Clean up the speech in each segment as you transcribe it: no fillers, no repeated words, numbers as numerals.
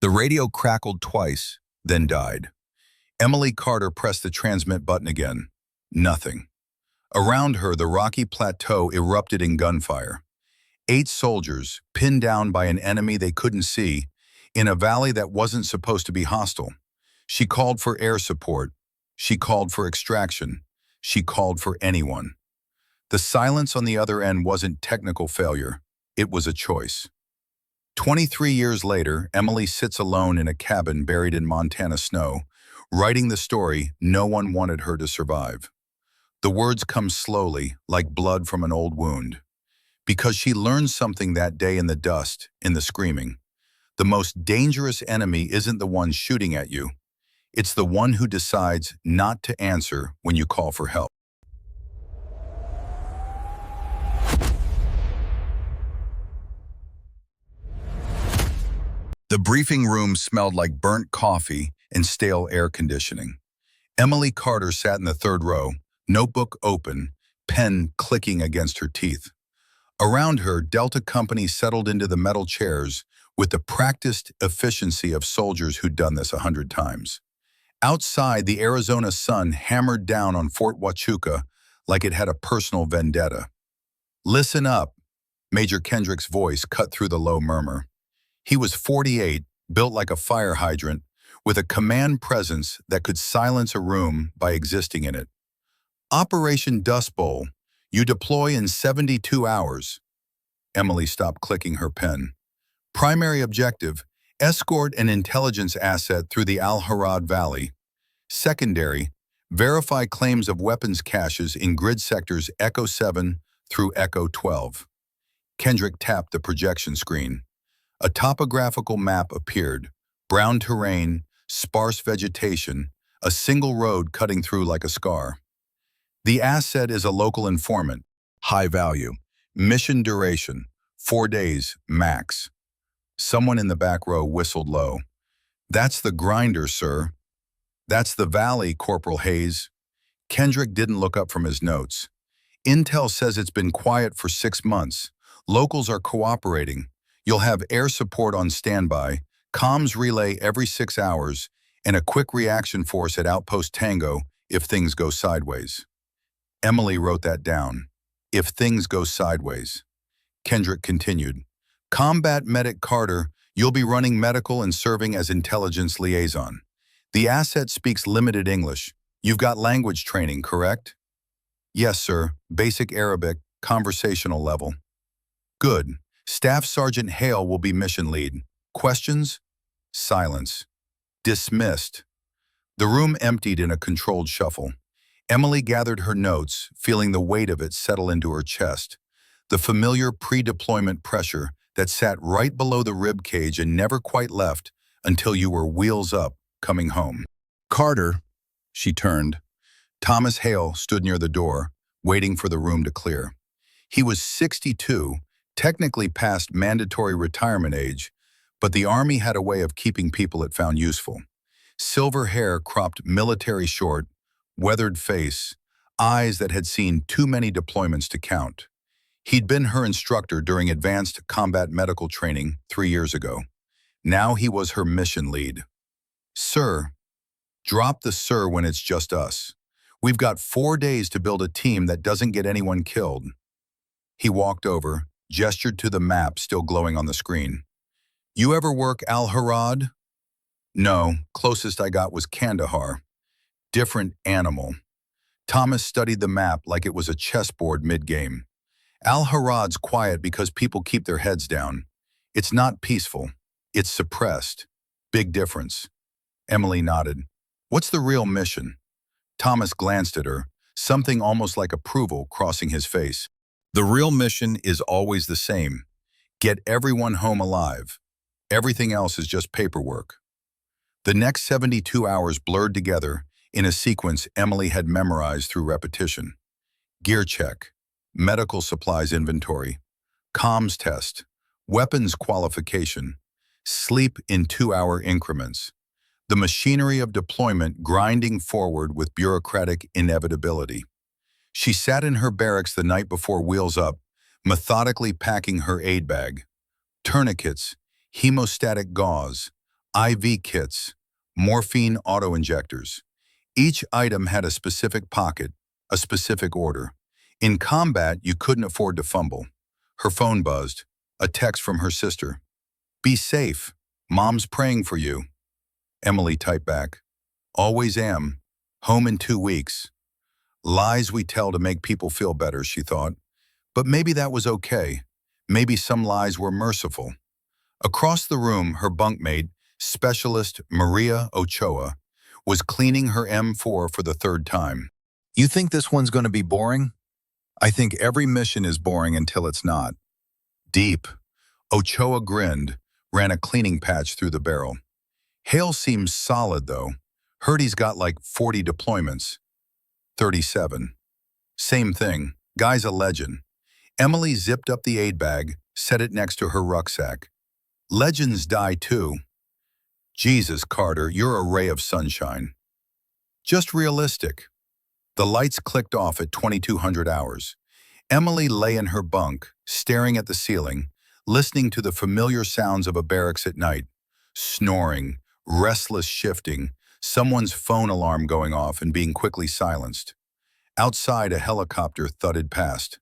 The radio crackled twice, then died. Emily Carter pressed the transmit button again. Nothing. Around her, the rocky plateau erupted in gunfire. 8 soldiers, pinned down by an enemy they couldn't see, in a valley that wasn't supposed to be hostile. She called for air support. She called for extraction. She called for anyone. The silence on the other end wasn't technical failure. It was a choice. 23 years later, Emily sits alone in a cabin buried in Montana snow, writing the story no one wanted her to survive. The words come slowly, like blood from an old wound. Because she learned something that day in the dust, in the screaming. The most dangerous enemy isn't the one shooting at you. It's the one who decides not to answer when you call for help. The briefing room smelled like burnt coffee and stale air conditioning. Emily Carter sat in the 3rd row, notebook open, pen clicking against her teeth. Around her, Delta Company settled into the metal chairs with the practiced efficiency of soldiers who'd done this 100 times. Outside, the Arizona sun hammered down on Fort Huachuca like it had a personal vendetta. "Listen up," Major Kendrick's voice cut through the low murmur. He was 48, built like a fire hydrant, with a command presence that could silence a room by existing in it. "Operation Dust Bowl, you deploy in 72 hours. Emily stopped clicking her pen. "Primary objective, escort an intelligence asset through the Al-Harad Valley. Secondary, verify claims of weapons caches in grid sectors Echo 7 through Echo 12. Kendrick tapped the projection screen. A topographical map appeared, brown terrain, sparse vegetation, a single road cutting through like a scar. The asset is a local informant, high value, mission duration, 4 days, max. Someone in the back row whistled low. "That's the grinder, sir." "That's the valley, Corporal Hayes." Kendrick didn't look up from his notes. "Intel says it's been quiet for 6 months. Locals are cooperating. You'll have air support on standby, comms relay every 6 hours, and a quick reaction force at Outpost Tango if things go sideways." Emily wrote that down. If things go sideways. Kendrick continued. "Combat Medic Carter, you'll be running medical and serving as intelligence liaison. The asset speaks limited English. You've got language training, correct?" "Yes, sir. Basic Arabic, conversational level." "Good. Staff Sergeant Hale will be mission lead. Questions?" Silence. "Dismissed." The room emptied in a controlled shuffle. Emily gathered her notes, feeling the weight of it settle into her chest. The familiar pre-deployment pressure that sat right below the rib cage and never quite left until you were wheels up, coming home. "Carter," she turned. Thomas Hale stood near the door, waiting for the room to clear. He was 62, technically past mandatory retirement age, but the Army had a way of keeping people it found useful. Silver hair cropped military short, weathered face, eyes that had seen too many deployments to count. He'd been her instructor during advanced combat medical training 3 years ago. Now he was her mission lead. "Sir," drop the "sir" when it's just us. "We've got 4 days to build a team that doesn't get anyone killed." He walked over, gestured to the map still glowing on the screen. "You ever work Al-Harad?" "No, closest I got was Kandahar." "Different animal." Thomas studied the map like it was a chessboard mid-game. "Al-Harad's quiet because people keep their heads down. It's not peaceful. It's suppressed. Big difference." Emily nodded. "What's the real mission?" Thomas glanced at her, something almost like approval crossing his face. "The real mission is always the same. Get everyone home alive. Everything else is just paperwork." The next 72 hours blurred together in a sequence Emily had memorized through repetition. Gear check, medical supplies inventory, comms test, weapons qualification, sleep in 2-hour increments. The machinery of deployment grinding forward with bureaucratic inevitability. She sat in her barracks the night before Wheels Up, methodically packing her aid bag. Tourniquets, hemostatic gauze, IV kits, morphine auto-injectors. Each item had a specific pocket, a specific order. In combat, you couldn't afford to fumble. Her phone buzzed. A text from her sister. "Be safe. Mom's praying for you." Emily typed back. "Always am. Home in 2 weeks." Lies we tell to make people feel better, she thought. But maybe that was okay. Maybe some lies were merciful. Across the room, her bunkmate, Specialist Maria Ochoa, was cleaning her M4 for the third time. "You think this one's going to be boring?" "I think every mission is boring until it's not." "Deep." Ochoa grinned, ran a cleaning patch through the barrel. "Hale seems solid, though. Heard he's got like 40 deployments." 37. "Same thing. Guy's a legend." Emily zipped up the aid bag, set it next to her rucksack. "Legends die too." "Jesus, Carter, you're a ray of sunshine." "Just realistic." The lights clicked off at 2200 hours. Emily lay in her bunk, staring at the ceiling, listening to the familiar sounds of a barracks at night. Snoring, restless shifting, someone's phone alarm going off and being quickly silenced. Outside, a helicopter thudded past.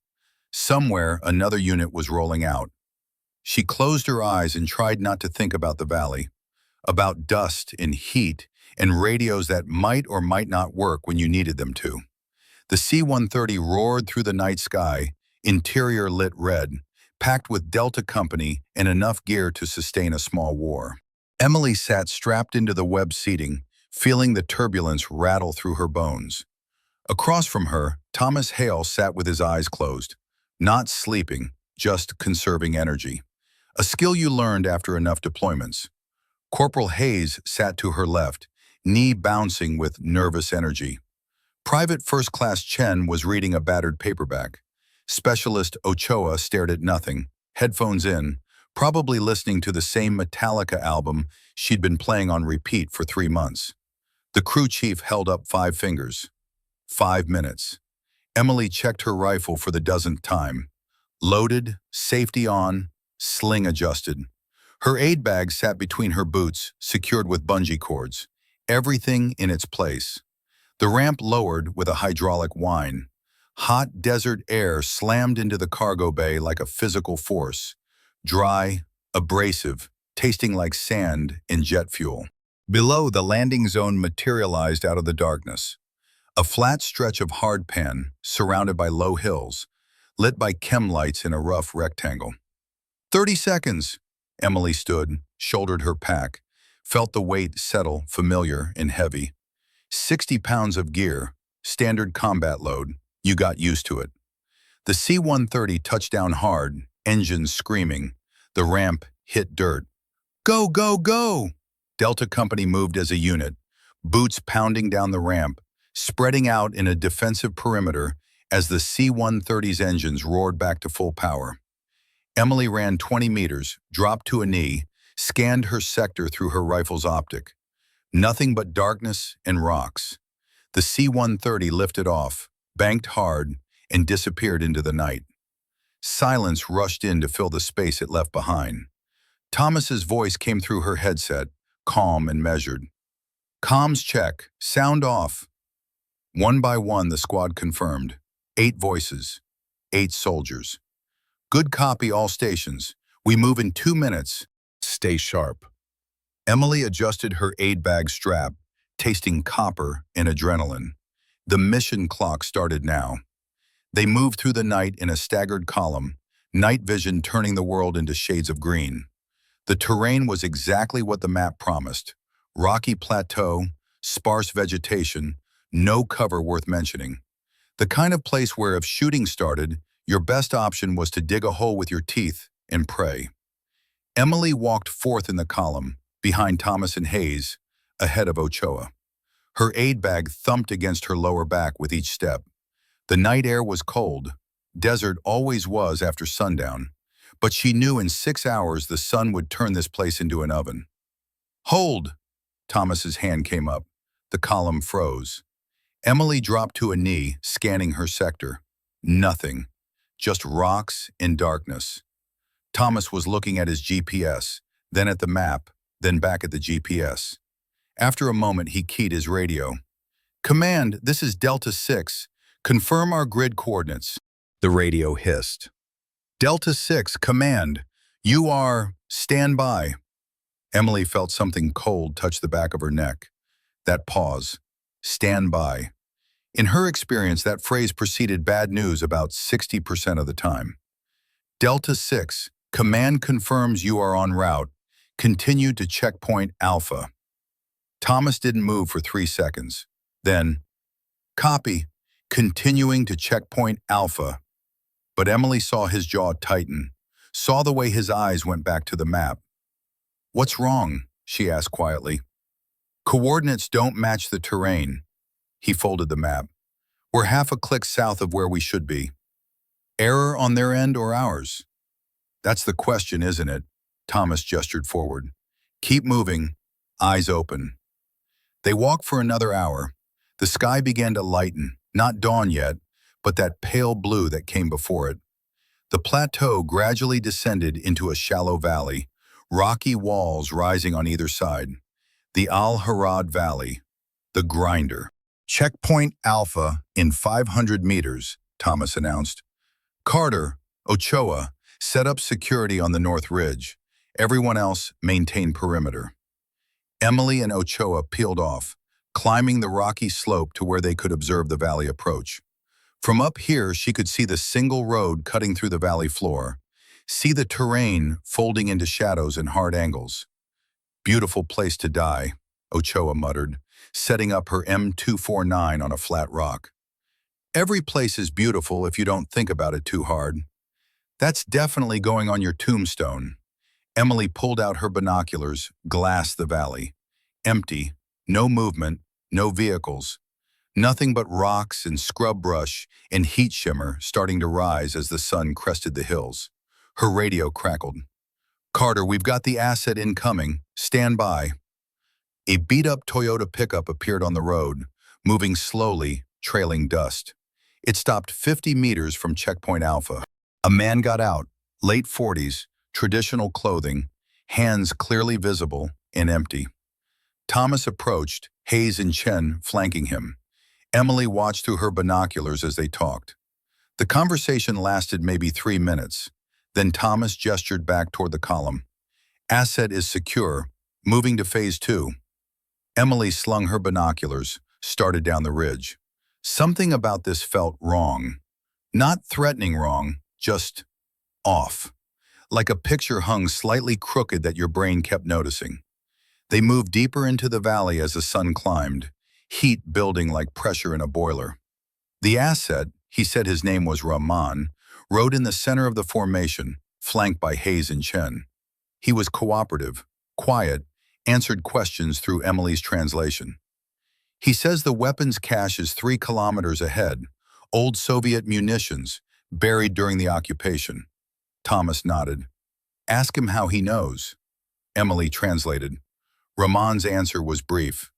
Somewhere, another unit was rolling out. She closed her eyes and tried not to think about the valley, about dust and heat and radios that might or might not work when you needed them to. The C-130 roared through the night sky, interior lit red, packed with Delta Company and enough gear to sustain a small war. Emily sat strapped into the web seating, feeling the turbulence rattle through her bones. Across from her, Thomas Hale sat with his eyes closed, not sleeping, just conserving energy. A skill you learned after enough deployments. Corporal Hayes sat to her left, knee bouncing with nervous energy. Private First Class Chen was reading a battered paperback. Specialist Ochoa stared at nothing, headphones in, probably listening to the same Metallica album she'd been playing on repeat for 3 months. The crew chief held up 5 fingers. 5 minutes. Emily checked her rifle for the dozenth time. Loaded, safety on, sling adjusted. Her aid bag sat between her boots, secured with bungee cords. Everything in its place. The ramp lowered with a hydraulic whine. Hot desert air slammed into the cargo bay like a physical force. Dry, abrasive, tasting like sand and jet fuel. Below, the landing zone materialized out of the darkness. A flat stretch of hardpan, surrounded by low hills, lit by chem lights in a rough rectangle. 30 seconds. Emily stood, shouldered her pack, felt the weight settle, familiar and heavy. 60 pounds of gear, standard combat load. You got used to it. The C-130 touched down hard, engines screaming. The ramp hit dirt. "Go, go, go!" Delta Company moved as a unit, boots pounding down the ramp, spreading out in a defensive perimeter as the C-130's engines roared back to full power. Emily ran 20 meters, dropped to a knee, scanned her sector through her rifle's optic. Nothing but darkness and rocks. The C-130 lifted off, banked hard, and disappeared into the night. Silence rushed in to fill the space it left behind. Thomas's voice came through her headset, calm and measured. "Comms check. Sound off." One by one, the squad confirmed. 8 voices. 8 soldiers. "Good copy, all stations. We move in 2 minutes. Stay sharp." Emily adjusted her aid bag strap, tasting copper and adrenaline. The mission clock started now. They moved through the night in a staggered column, night vision turning the world into shades of green. The terrain was exactly what the map promised. Rocky plateau, sparse vegetation, no cover worth mentioning. The kind of place where if shooting started, your best option was to dig a hole with your teeth and pray. Emily walked forth in the column, behind Thomas and Hayes, ahead of Ochoa. Her aid bag thumped against her lower back with each step. The night air was cold. Desert always was after sundown. But she knew in 6 hours the sun would turn this place into an oven. "Hold!" Thomas's hand came up. The column froze. Emily dropped to a knee, scanning her sector. Nothing. Just rocks and darkness. Thomas was looking at his GPS, then at the map, then back at the GPS. After a moment, he keyed his radio. "Command, this is Delta 6. Confirm our grid coordinates." The radio hissed. "Delta 6, command. You are... stand by." Emily felt something cold touch the back of her neck. That pause. Stand by. In her experience, that phrase preceded bad news about 60% of the time. "Delta 6, command confirms you are en route. Continue to checkpoint Alpha." Thomas didn't move for 3 seconds. Then, "Copy. Continuing to checkpoint Alpha." But Emily saw his jaw tighten, saw the way his eyes went back to the map. "What's wrong?" she asked quietly. "Coordinates don't match the terrain." He folded the map. "We're half a click south of where we should be." "Error on their end or ours?" "That's the question, isn't it?" Thomas gestured forward. "Keep moving, eyes open." They walked for another hour. The sky began to lighten, not dawn yet, but that pale blue that came before it. The plateau gradually descended into a shallow valley, rocky walls rising on either side. The Al-Harad Valley, the grinder. "Checkpoint Alpha in 500 meters, Thomas announced. "Carter, Ochoa, set up security on the North Ridge. Everyone else maintain perimeter." Emily and Ochoa peeled off, climbing the rocky slope to where they could observe the valley approach. From up here, she could see the single road cutting through the valley floor, see the terrain folding into shadows and hard angles. "Beautiful place to die," Ochoa muttered, setting up her M249 on a flat rock. "Every place is beautiful if you don't think about it too hard." "That's definitely going on your tombstone." Emily pulled out her binoculars, glassed the valley. Empty, no movement, no vehicles. Nothing but rocks and scrub brush and heat shimmer starting to rise as the sun crested the hills. Her radio crackled. "Carter, we've got the asset incoming. Stand by." A beat-up Toyota pickup appeared on the road, moving slowly, trailing dust. It stopped 50 meters from Checkpoint Alpha. A man got out, late 40s, traditional clothing, hands clearly visible and empty. Thomas approached, Hayes and Chen flanking him. Emily watched through her binoculars as they talked. The conversation lasted maybe 3 minutes. Then Thomas gestured back toward the column. "Asset is secure, moving to phase 2. Emily slung her binoculars, started down the ridge. Something about this felt wrong. Not threatening wrong, just off. Like a picture hung slightly crooked that your brain kept noticing. They moved deeper into the valley as the sun climbed, heat building like pressure in a boiler. The asset, he said his name was Rahman, rode in the center of the formation, flanked by Hayes and Chen. He was cooperative, quiet, answered questions through Emily's translation. "He says the weapons cache is 3 kilometers ahead, old Soviet munitions, buried during the occupation." Thomas nodded. "Ask him how he knows." Emily translated. Rahman's answer was brief.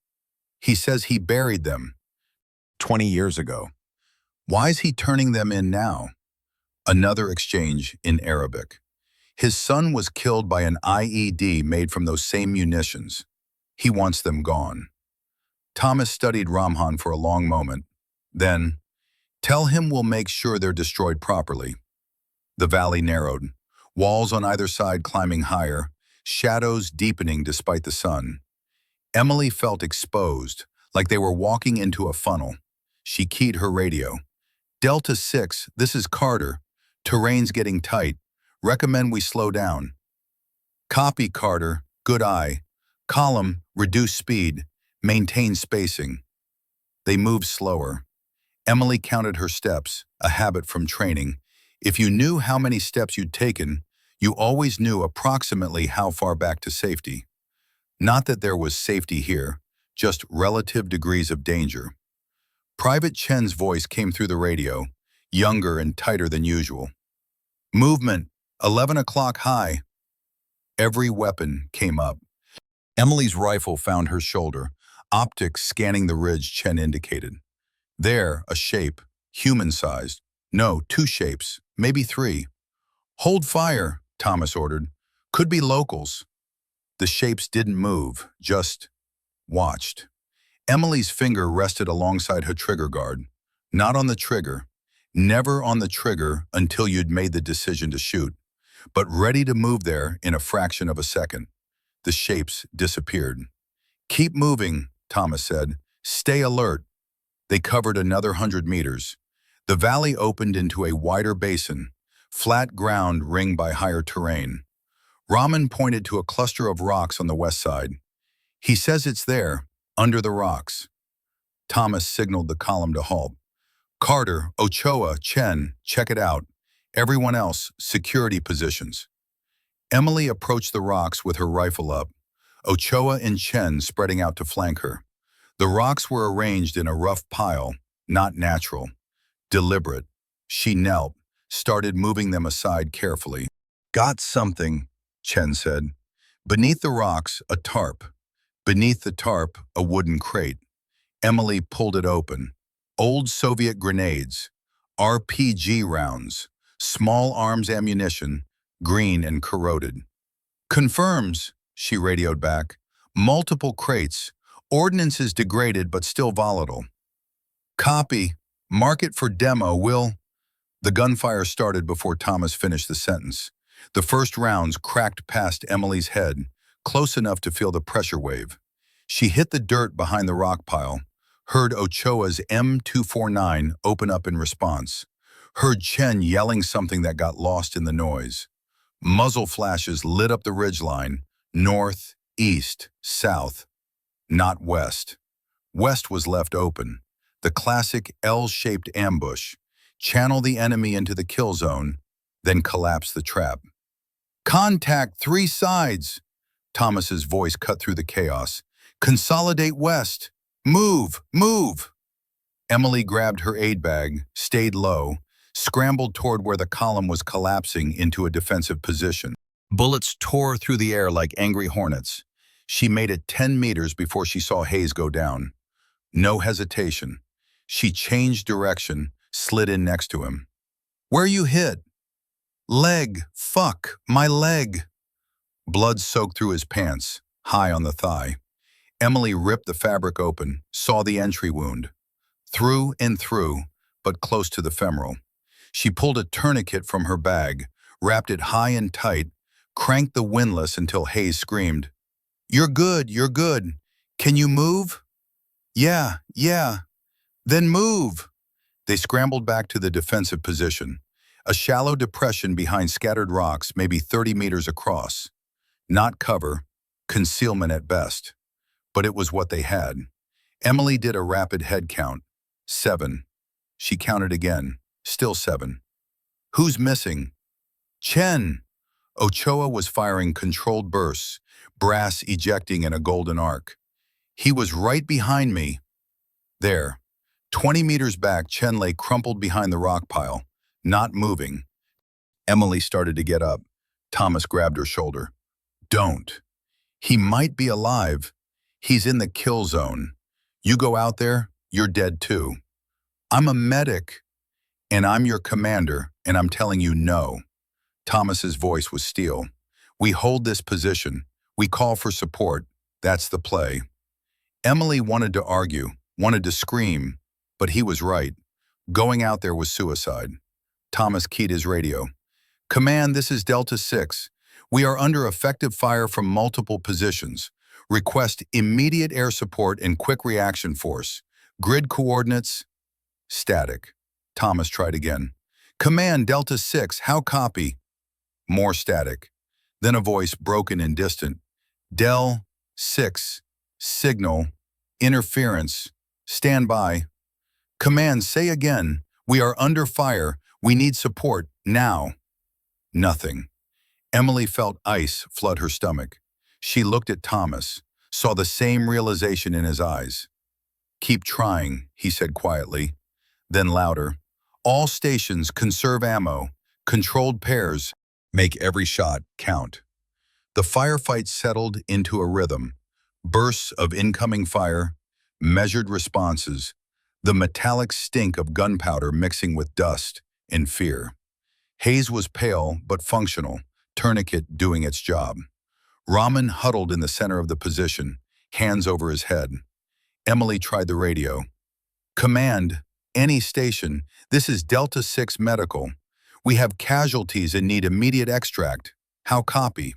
"He says he buried them 20 years ago. Why is he turning them in now?" Another exchange in Arabic. "His son was killed by an IED made from those same munitions. He wants them gone." Thomas studied Rahman for a long moment. Then, "Tell him we'll make sure they're destroyed properly." The valley narrowed, walls on either side climbing higher, shadows deepening despite the sun. Emily felt exposed, like they were walking into a funnel. She keyed her radio. "Delta 6, this is Carter. Terrain's getting tight. Recommend we slow down." "Copy, Carter. Good eye. Column, reduce speed. Maintain spacing." They moved slower. Emily counted her steps, a habit from training. If you knew how many steps you'd taken, you always knew approximately how far back to safety. Not that there was safety here, just relative degrees of danger. Private Chen's voice came through the radio, younger and tighter than usual. "Movement, 11 o'clock high." Every weapon came up. Emily's rifle found her shoulder, optics scanning the ridge Chen indicated. There, a shape, human-sized. No, 2 shapes, maybe 3. "Hold fire," Thomas ordered. "Could be locals." The shapes didn't move, just watched. Emily's finger rested alongside her trigger guard. Not on the trigger. Never on the trigger until you'd made the decision to shoot, but ready to move there in a fraction of a second. The shapes disappeared. "Keep moving," Thomas said. "Stay alert." They covered another 100 meters. The valley opened into a wider basin, flat ground ringed by higher terrain. Rahman pointed to a cluster of rocks on the west side. "He says it's there, under the rocks." Thomas signaled the column to halt. "Carter, Ochoa, Chen, check it out. Everyone else, security positions." Emily approached the rocks with her rifle up, Ochoa and Chen spreading out to flank her. The rocks were arranged in a rough pile, not natural, deliberate. She knelt, started moving them aside carefully. "Got something," Chen said. Beneath the rocks, a tarp. Beneath the tarp, a wooden crate. Emily pulled it open. Old Soviet grenades, RPG rounds, small arms ammunition, green and corroded. "Confirms," she radioed back. "Multiple crates. Ordnance is degraded but still volatile." "Copy. Mark it for demo, will..." The gunfire started before Thomas finished the sentence. The first rounds cracked past Emily's head, close enough to feel the pressure wave. She hit the dirt behind the rock pile, heard Ochoa's M249 open up in response, heard Chen yelling something that got lost in the noise. Muzzle flashes lit up the ridgeline, north, east, south, not west. West was left open, the classic L-shaped ambush. Channel the enemy into the kill zone, then collapse the trap. "Contact 3 sides!" Thomas's voice cut through the chaos. "Consolidate west! Move! Move!" Emily grabbed her aid bag, stayed low, scrambled toward where the column was collapsing into a defensive position. Bullets tore through the air like angry hornets. She made it 10 meters before she saw Hayes go down. No hesitation. She changed direction, slid in next to him. "Where you hit?" "Leg. Fuck, my leg." Blood soaked through his pants, high on the thigh. Emily ripped the fabric open, saw the entry wound. Through and through, but close to the femoral. She pulled a tourniquet from her bag, wrapped it high and tight, cranked the windlass until Hayes screamed, you're good. Can you move?" Yeah. "Then move." They scrambled back to the defensive position, a shallow depression behind scattered rocks maybe 30 meters across. Not cover, concealment at best. But it was what they had. Emily did a rapid head count. 7. She counted again. Still 7. "Who's missing?" "Chen." Ochoa was firing controlled bursts, brass ejecting in a golden arc. "He was right behind me." There. 20 meters back, Chen lay crumpled behind the rock pile, not moving. Emily started to get up. Thomas grabbed her shoulder. "Don't. He might be alive. He's in the kill zone. You go out there, you're dead too. I'm a medic, and I'm your commander, and I'm telling you no." Thomas's voice was steel. "We hold this position. We call for support. That's the play." Emily wanted to argue, wanted to scream, but he was right. Going out there was suicide. Thomas keyed his radio. "Command, this is Delta 6. We are under effective fire from multiple positions. Request immediate air support and quick reaction force. Grid coordinates..." Static. Thomas tried again. "Command, Delta 6, how copy?" More static. Then a voice, broken and distant. "Del 6, signal, interference, stand by." "Command, say again. We are under fire. We need support, now." Nothing. Emily felt ice flood her stomach. She looked at Thomas, saw the same realization in his eyes. "Keep trying," he said quietly. Then louder. "All stations conserve ammo. Controlled pairs. Make every shot count." The firefight settled into a rhythm. Bursts of incoming fire, measured responses, the metallic stink of gunpowder mixing with dust and fear. Hayes was pale but functional, tourniquet doing its job. Rahman huddled in the center of the position, hands over his head. Emily tried the radio. "Command, any station, this is Delta 6 Medical. We have casualties and need immediate extract. How copy?"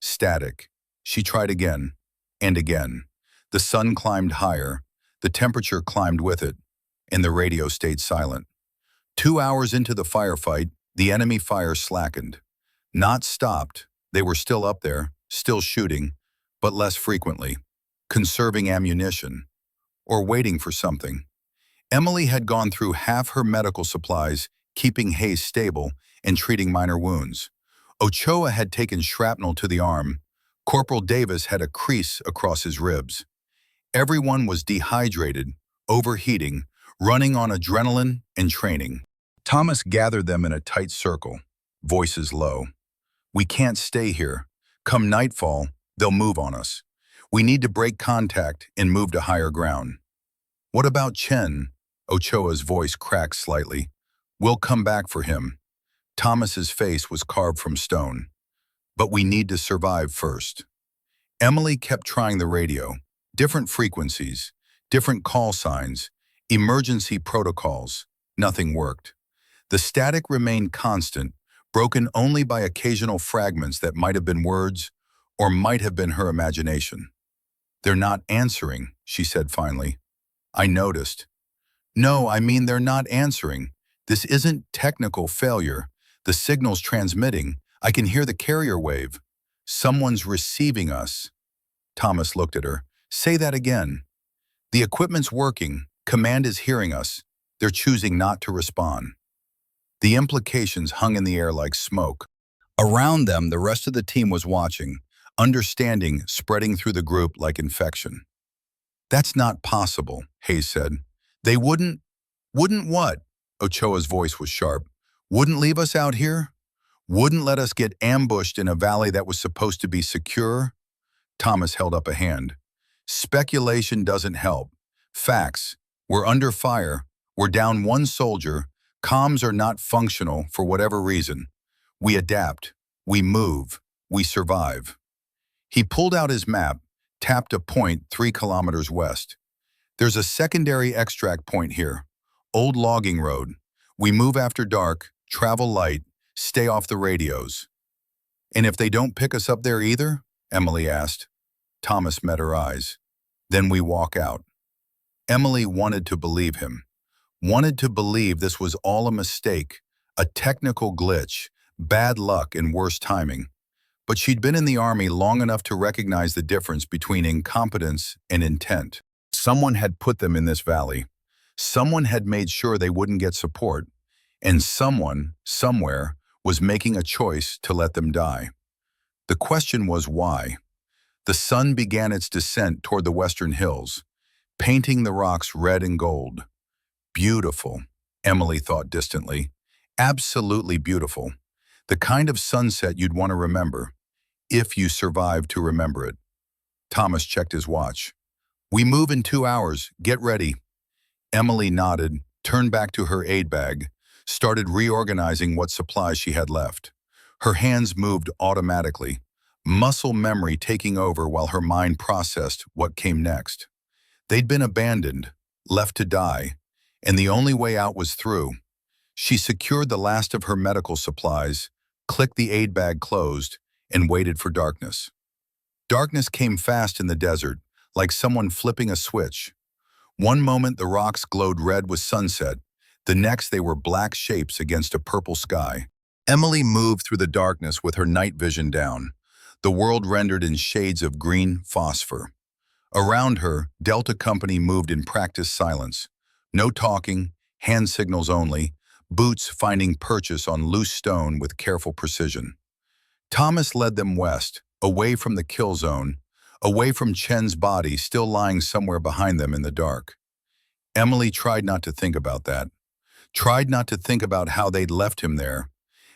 Static. She tried again, and again. The sun climbed higher, the temperature climbed with it, and the radio stayed silent. 2 hours into the firefight, the enemy fire slackened. Not stopped, they were still up there, still shooting, but less frequently, conserving ammunition, or waiting for something. Emily had gone through half her medical supplies, keeping Hayes stable and treating minor wounds. Ochoa had taken shrapnel to the arm. Corporal Davis had a crease across his ribs. Everyone was dehydrated, overheating, running on adrenaline and training. Thomas gathered them in a tight circle, voices low. "We can't stay here. Come nightfall, they'll move on us. We need to break contact and move to higher ground." "What about Chen?" Ochoa's voice cracked slightly. "We'll come back for him." Thomas's face was carved from stone. "But we need to survive first." Emily kept trying the radio. Different frequencies, different call signs, emergency protocols. Nothing worked. The static remained constant, broken only by occasional fragments that might have been words or might have been her imagination. "They're not answering," she said finally. "I noticed." "No, I mean they're not answering. This isn't technical failure. The signal's transmitting. I can hear the carrier wave. Someone's receiving us." Thomas looked at her. "Say that again." "The equipment's working. Command is hearing us. They're choosing not to respond." The implications hung in the air like smoke. Around them, the rest of the team was watching, understanding spreading through the group like infection. "That's not possible," Hayes said. "They wouldn't..." "Wouldn't what?" Ochoa's voice was sharp. "Wouldn't leave us out here? Wouldn't let us get ambushed in a valley that was supposed to be secure?" Thomas held up a hand. "Speculation doesn't help. Facts. We're under fire. We're down one soldier. Comms are not functional for whatever reason. We adapt. We move. We survive." He pulled out his map, tapped a point 3 kilometers west. "There's a secondary extract point here. Old logging road. We move after dark, travel light, stay off the radios." "And if they don't pick us up there either?" Emily asked. Thomas met her eyes. "Then we walk out." Emily wanted to believe him. Wanted to believe this was all a mistake, a technical glitch, bad luck and worse timing. But she'd been in the Army long enough to recognize the difference between incompetence and intent. Someone had put them in this valley. Someone had made sure they wouldn't get support. And someone, somewhere, was making a choice to let them die. The question was why. The sun began its descent toward the western hills, painting the rocks red and gold. Beautiful, Emily thought distantly. Absolutely beautiful. The kind of sunset you'd want to remember, if you survived to remember it. Thomas checked his watch. "We move in 2 hours. Get ready." Emily nodded, turned back to her aid bag, started reorganizing what supplies she had left. Her hands moved automatically, muscle memory taking over while her mind processed what came next. They'd been abandoned, left to die, and the only way out was through. She secured the last of her medical supplies, clicked the aid bag closed, and waited for darkness. Darkness came fast in the desert, like someone flipping a switch. One moment the rocks glowed red with sunset, the next they were black shapes against a purple sky. Emily moved through the darkness with her night vision down, the world rendered in shades of green phosphor. Around her, Delta Company moved in practiced silence. No talking, hand signals only, boots finding purchase on loose stone with careful precision. Thomas led them west, away from the kill zone, away from Chen's body still lying somewhere behind them in the dark. Emily tried not to think about that. Tried not to think about how they'd left him there,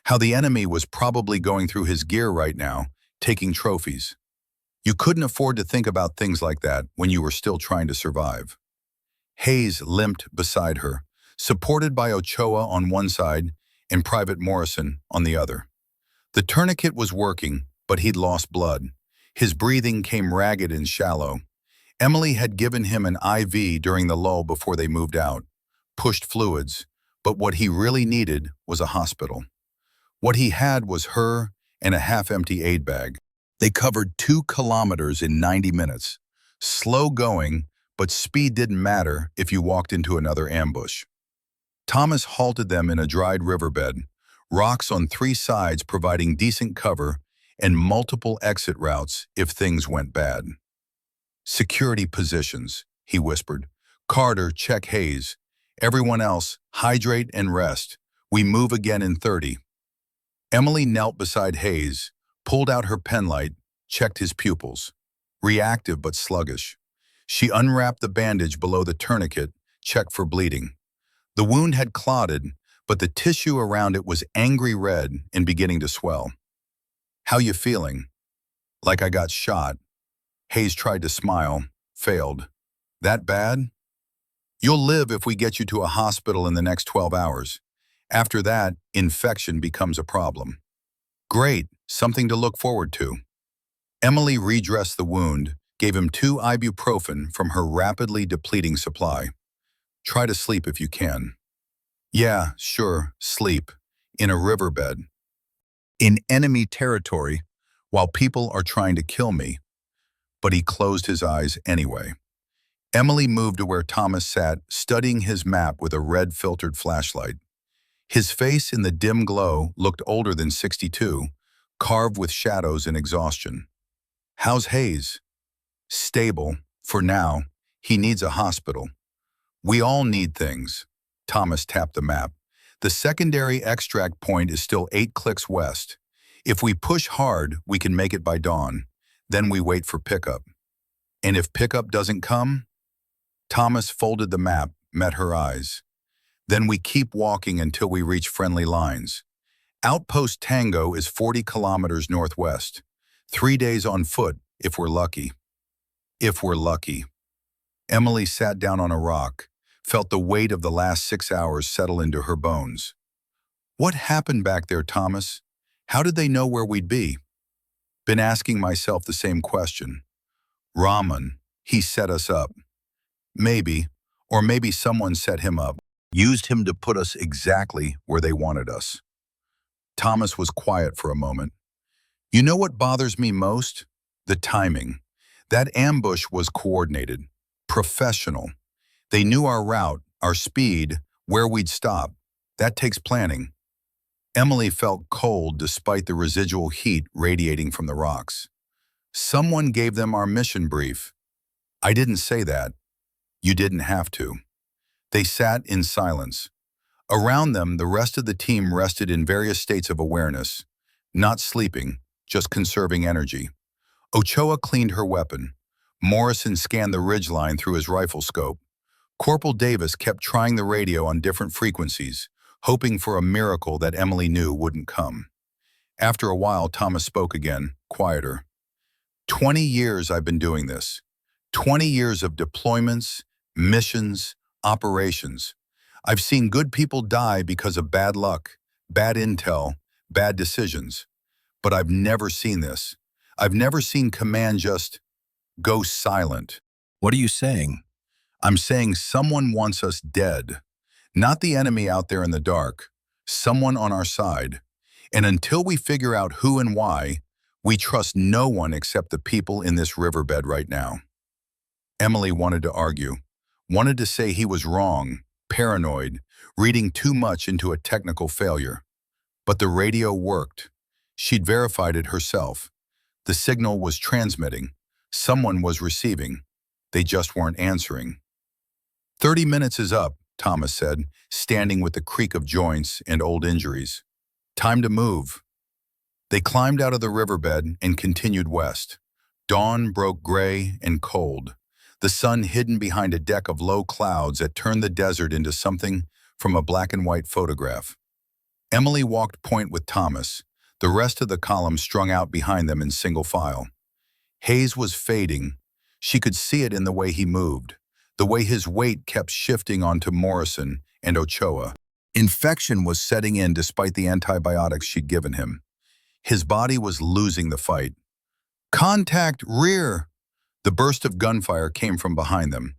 how the enemy was probably going through his gear right now, taking trophies. You couldn't afford to think about things like that when you were still trying to survive. Hayes limped beside her, supported by Ochoa on one side and Private Morrison on the other. The tourniquet was working, but he'd lost blood. His breathing came ragged and shallow. Emily had given him an IV during the lull before they moved out, pushed fluids, but what he really needed was a hospital. What he had was her and a half-empty aid bag. They covered 2 kilometers in 90 minutes. Slow going, but speed didn't matter if you walked into another ambush. Thomas halted them in a dried riverbed, rocks on 3 sides providing decent cover and multiple exit routes if things went bad. "Security positions," he whispered. "Carter, check Hayes. Everyone else, hydrate and rest. We move again in 30. Emily knelt beside Hayes, pulled out her penlight, checked his pupils. Reactive but sluggish. She unwrapped the bandage below the tourniquet, checked for bleeding. The wound had clotted, but the tissue around it was angry red and beginning to swell. "How you feeling?" "Like I got shot." Hayes tried to smile, failed. "That bad?" "You'll live if we get you to a hospital in the next 12 hours. After that, infection becomes a problem." "Great, something to look forward to." Emily redressed the wound, gave him 2 ibuprofen from her rapidly depleting supply. "Try to sleep if you can." "Yeah, sure, sleep. In a riverbed. In enemy territory, while people are trying to kill me." But he closed his eyes anyway. Emily moved to where Thomas sat, studying his map with a red-filtered flashlight. His face in the dim glow looked older than 62, carved with shadows and exhaustion. "How's Hayes?" "Stable, for now. He needs a hospital." "We all need things." Thomas tapped the map. "The secondary extract point is still 8 clicks west. If we push hard, we can make it by dawn. Then we wait for pickup." "And if pickup doesn't come?" Thomas folded the map, met her eyes. "Then we keep walking until we reach friendly lines. Outpost Tango is 40 kilometers northwest. 3 days on foot, if we're lucky." "If we're lucky." Emily sat down on a rock, felt the weight of the last 6 hours settle into her bones. "What happened back there, Thomas? How did they know where we'd be?" "Been asking myself the same question. Rahman, he set us up. Maybe, or maybe someone set him up, used him to put us exactly where they wanted us." Thomas was quiet for a moment. "You know what bothers me most? The timing. That ambush was coordinated, professional. They knew our route, our speed, where we'd stop. That takes planning." Emily felt cold despite the residual heat radiating from the rocks. "Someone gave them our mission brief." "I didn't say that." "You didn't have to." They sat in silence. Around them, the rest of the team rested in various states of awareness, not sleeping, just conserving energy. Ochoa cleaned her weapon. Morrison scanned the ridgeline through his rifle scope. Corporal Davis kept trying the radio on different frequencies, hoping for a miracle that Emily knew wouldn't come. After a while, Thomas spoke again, quieter. 20 years I've been doing this. 20 years of deployments, missions, operations. I've seen good people die because of bad luck, bad intel, bad decisions. But I've never seen this. I've never seen command just go silent." "What are you saying?" "I'm saying someone wants us dead. Not the enemy out there in the dark. Someone on our side. And until we figure out who and why, we trust no one except the people in this riverbed right now." Emily wanted to argue, wanted to say he was wrong, paranoid, reading too much into a technical failure. But the radio worked. She'd verified it herself. The signal was transmitting. Someone was receiving. They just weren't answering. 30 minutes is up, Thomas said, standing with the creak of joints and old injuries. "Time to move." They climbed out of the riverbed and continued west. Dawn broke gray and cold, the sun hidden behind a deck of low clouds that turned the desert into something from a black and white photograph. Emily walked point with Thomas, the rest of the column strung out behind them in single file. Hayes was fading. She could see it in the way he moved, the way his weight kept shifting onto Morrison and Ochoa. Infection was setting in despite the antibiotics she'd given him. His body was losing the fight. Contact rear! The burst of gunfire came from behind them.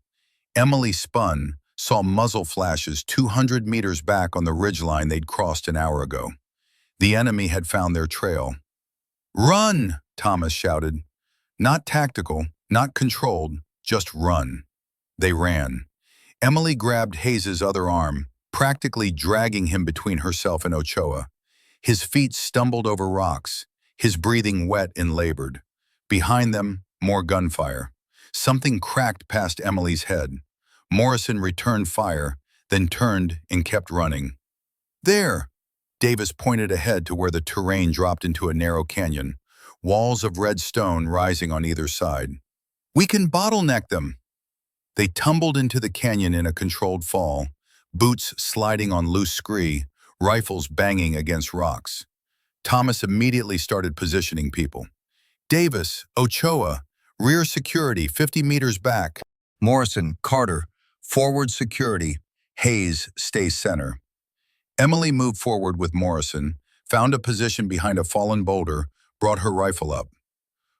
Emily spun, saw muzzle flashes 200 meters back on the ridgeline they'd crossed an hour ago. The enemy had found their trail. Run! Thomas shouted. Not tactical, not controlled, just run. They ran. Emily grabbed Hayes's other arm, practically dragging him between herself and Ochoa. His feet stumbled over rocks, his breathing wet and labored. Behind them, more gunfire. Something cracked past Emily's head. Morrison returned fire, then turned and kept running. There! Davis pointed ahead to where the terrain dropped into a narrow canyon, walls of red stone rising on either side. We can bottleneck them! They tumbled into the canyon in a controlled fall, boots sliding on loose scree, rifles banging against rocks. Thomas immediately started positioning people. Davis, Ochoa, rear security 50 meters back. Morrison, Carter, forward security. Hayes, stay center. Emily moved forward with Morrison, found a position behind a fallen boulder, brought her rifle up.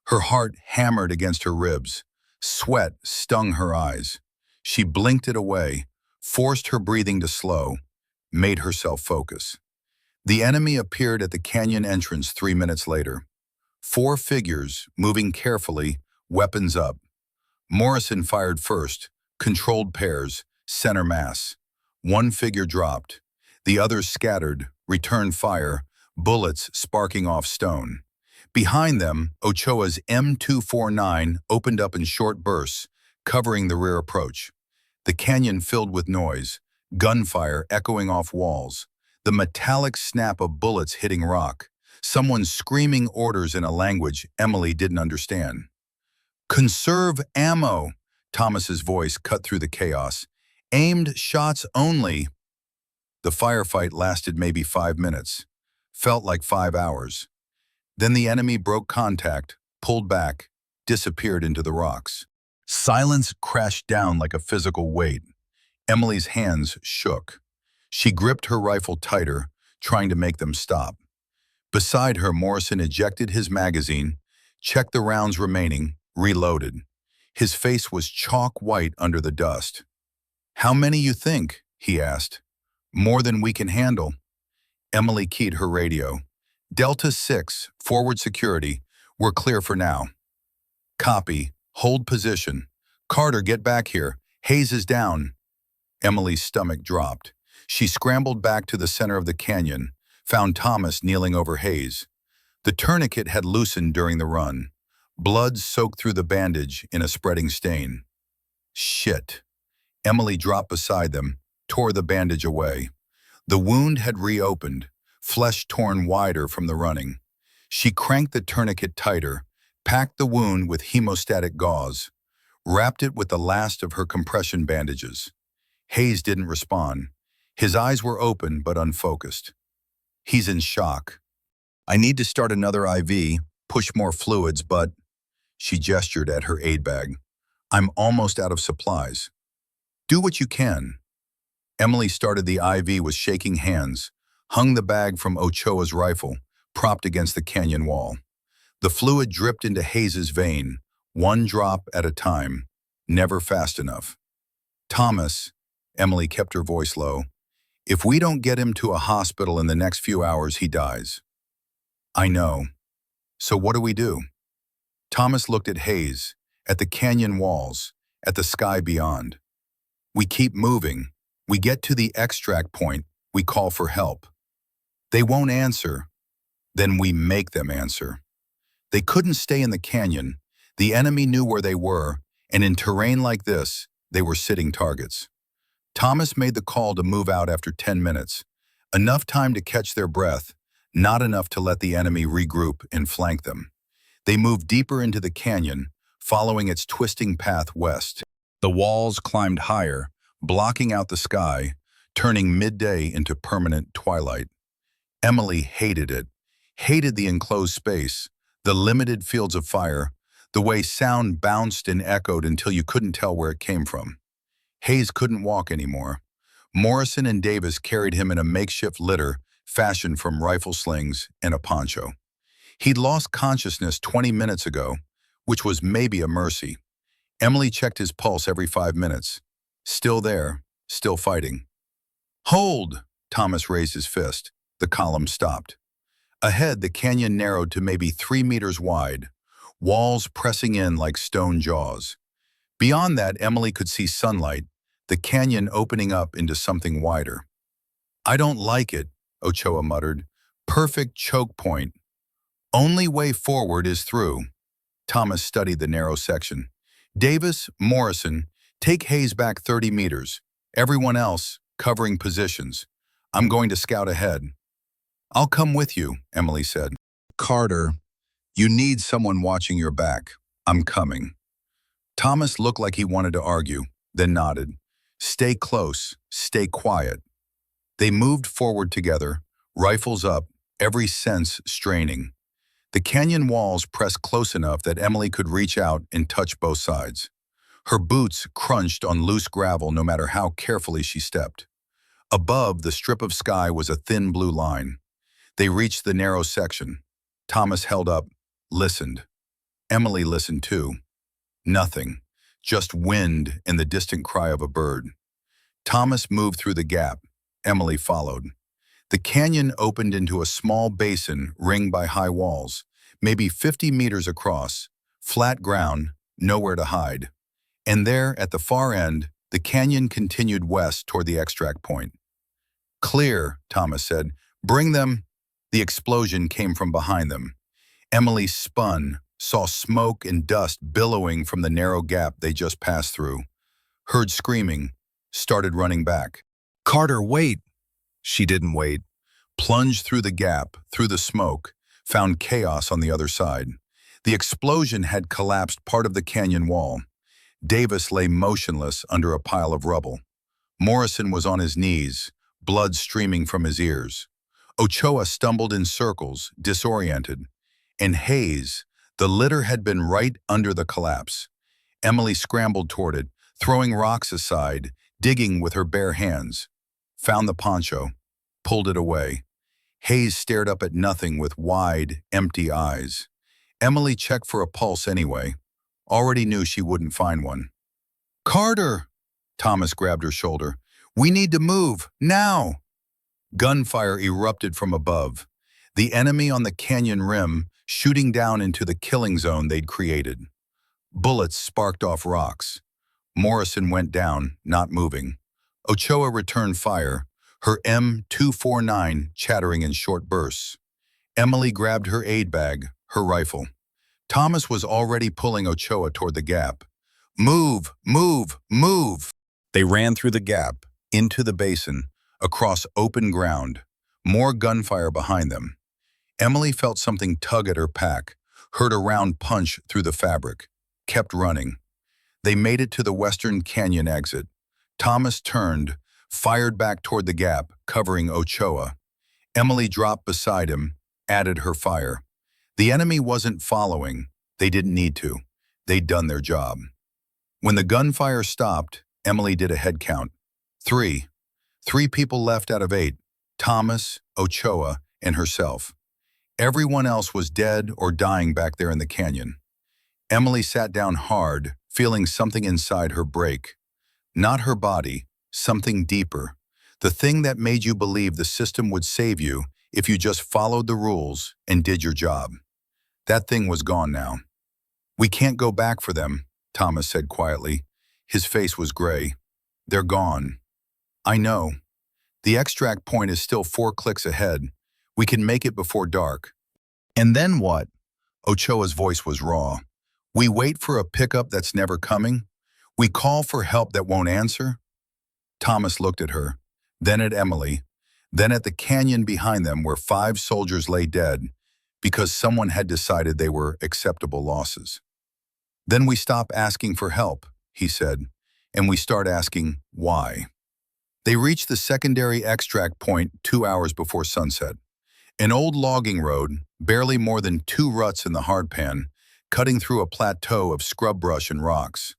Her heart hammered against her ribs. Sweat stung her eyes. She blinked it away, forced her breathing to slow, made herself focus. The enemy appeared at the canyon entrance 3 minutes later. 4 figures, moving carefully, weapons up. Morrison fired first, controlled pairs, center mass. 1 figure dropped. The others scattered, returned fire, bullets sparking off stone. Behind them, Ochoa's M249 opened up in short bursts, covering the rear approach. The canyon filled with noise, gunfire echoing off walls, the metallic snap of bullets hitting rock, someone screaming orders in a language Emily didn't understand. Conserve ammo, Thomas's voice cut through the chaos. Aimed shots only. The firefight lasted maybe 5 minutes. Felt like 5 hours. Then the enemy broke contact, pulled back, disappeared into the rocks. Silence crashed down like a physical weight. Emily's hands shook. She gripped her rifle tighter, trying to make them stop. Beside her, Morrison ejected his magazine, checked the rounds remaining, reloaded. His face was chalk white under the dust. "How many you think?" he asked. "More than we can handle." Emily keyed her radio. "Delta 6, forward security. We're clear for now." "Copy. Hold position. Carter, get back here. Hayes is down." Emily's stomach dropped. She scrambled back to the center of the canyon, found Thomas kneeling over Hayes. The tourniquet had loosened during the run. Blood soaked through the bandage in a spreading stain. Shit. Emily dropped beside them, tore the bandage away. The wound had reopened, flesh torn wider from the running. She cranked the tourniquet tighter, packed the wound with hemostatic gauze, wrapped it with the last of her compression bandages. Hayes didn't respond. His eyes were open but unfocused. "He's in shock. I need to start another IV, push more fluids, but..." She gestured at her aid bag. "I'm almost out of supplies." "Do what you can." Emily started the IV with shaking hands, hung the bag from Ochoa's rifle, propped against the canyon wall. The fluid dripped into Hayes's vein, 1 drop at a time, never fast enough. "Thomas," Emily kept her voice low, "if we don't get him to a hospital in the next few hours, he dies." "I know. So what do we do?" Thomas looked at Hayes, at the canyon walls, at the sky beyond. "We keep moving. We get to the extract point. We call for help. They won't answer. Then we make them answer." They couldn't stay in the canyon. The enemy knew where they were, and in terrain like this, they were sitting targets. Thomas made the call to move out after 10 minutes. Enough time to catch their breath, not enough to let the enemy regroup and flank them. They moved deeper into the canyon, following its twisting path west. The walls climbed higher, blocking out the sky, turning midday into permanent twilight. Emily hated it, hated the enclosed space, the limited fields of fire, the way sound bounced and echoed until you couldn't tell where it came from. Hayes couldn't walk anymore. Morrison and Davis carried him in a makeshift litter fashioned from rifle slings and a poncho. He'd lost consciousness 20 minutes ago, which was maybe a mercy. Emily checked his pulse every 5 minutes. Still there, still fighting. "Hold!" Thomas raised his fist. The column stopped. Ahead, the canyon narrowed to maybe 3 meters wide, walls pressing in like stone jaws. Beyond that, Emily could see sunlight, the canyon opening up into something wider. "I don't like it," Ochoa muttered. "Perfect choke point. Only way forward is through." Thomas studied the narrow section. "Davis, Morrison, take Hayes back 30 meters. Everyone else, covering positions. I'm going to scout ahead." "I'll come with you," Emily said. "Carter, you need someone watching your back. I'm coming." Thomas looked like he wanted to argue, then nodded. "Stay close, stay quiet." They moved forward together, rifles up, every sense straining. The canyon walls pressed close enough that Emily could reach out and touch both sides. Her boots crunched on loose gravel no matter how carefully she stepped. Above, the strip of sky was a thin blue line. They reached the narrow section. Thomas held up, listened. Emily listened too. Nothing, just wind and the distant cry of a bird. Thomas moved through the gap. Emily followed. The canyon opened into a small basin ringed by high walls, maybe 50 meters across, flat ground, nowhere to hide. And there, at the far end, the canyon continued west toward the extract point. "Clear," Thomas said. "Bring them." The explosion came from behind them. Emily spun, saw smoke and dust billowing from the narrow gap they just passed through. Heard screaming, started running back. "Carter, wait!" She didn't wait. Plunged through the gap, through the smoke, found chaos on the other side. The explosion had collapsed part of the canyon wall. Davis lay motionless under a pile of rubble. Morrison was on his knees, blood streaming from his ears. Ochoa stumbled in circles, disoriented. And Hayes, the litter had been right under the collapse. Emily scrambled toward it, throwing rocks aside, digging with her bare hands. Found the poncho, pulled it away. Hayes stared up at nothing with wide, empty eyes. Emily checked for a pulse anyway. Already knew she wouldn't find one. "Carter!" Thomas grabbed her shoulder. "We need to move, now!" Gunfire erupted from above. The enemy on the canyon rim shooting down into the killing zone they'd created. Bullets sparked off rocks. Morrison went down, not moving. Ochoa returned fire, her M249 chattering in short bursts. Emily grabbed her aid bag, her rifle. Thomas was already pulling Ochoa toward the gap. "Move, move, move!" They ran through the gap, into the basin, across open ground, more gunfire behind them. Emily felt something tug at her pack, heard a round punch through the fabric, kept running. They made it to the western canyon exit. Thomas turned, fired back toward the gap, covering Ochoa. Emily dropped beside him, added her fire. The enemy wasn't following. They didn't need to. They'd done their job. When the gunfire stopped, Emily did a head count. 3. 3 people left out of 8. Thomas, Ochoa, and herself. Everyone else was dead or dying back there in the canyon. Emily sat down hard, feeling something inside her break. Not her body, something deeper. The thing that made you believe the system would save you if you just followed the rules and did your job. That thing was gone now. "We can't go back for them," Thomas said quietly. His face was gray. "They're gone." "I know. The extract point is still 4 clicks ahead. We can make it before dark." "And then what?" Ochoa's voice was raw. "We wait for a pickup that's never coming? We call for help that won't answer?" Thomas looked at her, then at Emily, then at the canyon behind them where 5 soldiers lay dead because someone had decided they were acceptable losses. "Then we stop asking for help," he said, "and we start asking why." They reached the secondary extract point 2 hours before sunset. An old logging road, barely more than 2 ruts in the hardpan, cutting through a plateau of scrub brush and rocks.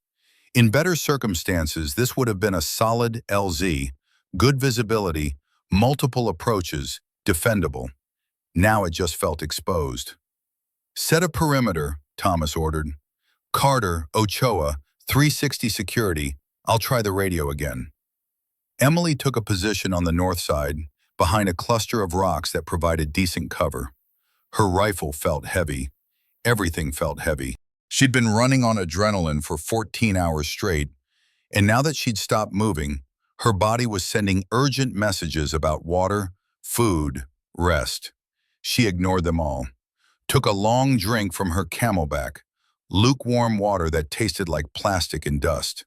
In better circumstances, this would have been a solid LZ, good visibility, multiple approaches, defendable. Now it just felt exposed. "Set a perimeter," Thomas ordered. Carter, Ochoa, 360 security. I'll try the radio again. Emily took a position on the north side, behind a cluster of rocks that provided decent cover. Her rifle felt heavy. Everything felt heavy. She'd been running on adrenaline for 14 hours straight, and now that she'd stopped moving, her body was sending urgent messages about water, food, rest. She ignored them all. Took a long drink from her Camelback, lukewarm water that tasted like plastic and dust.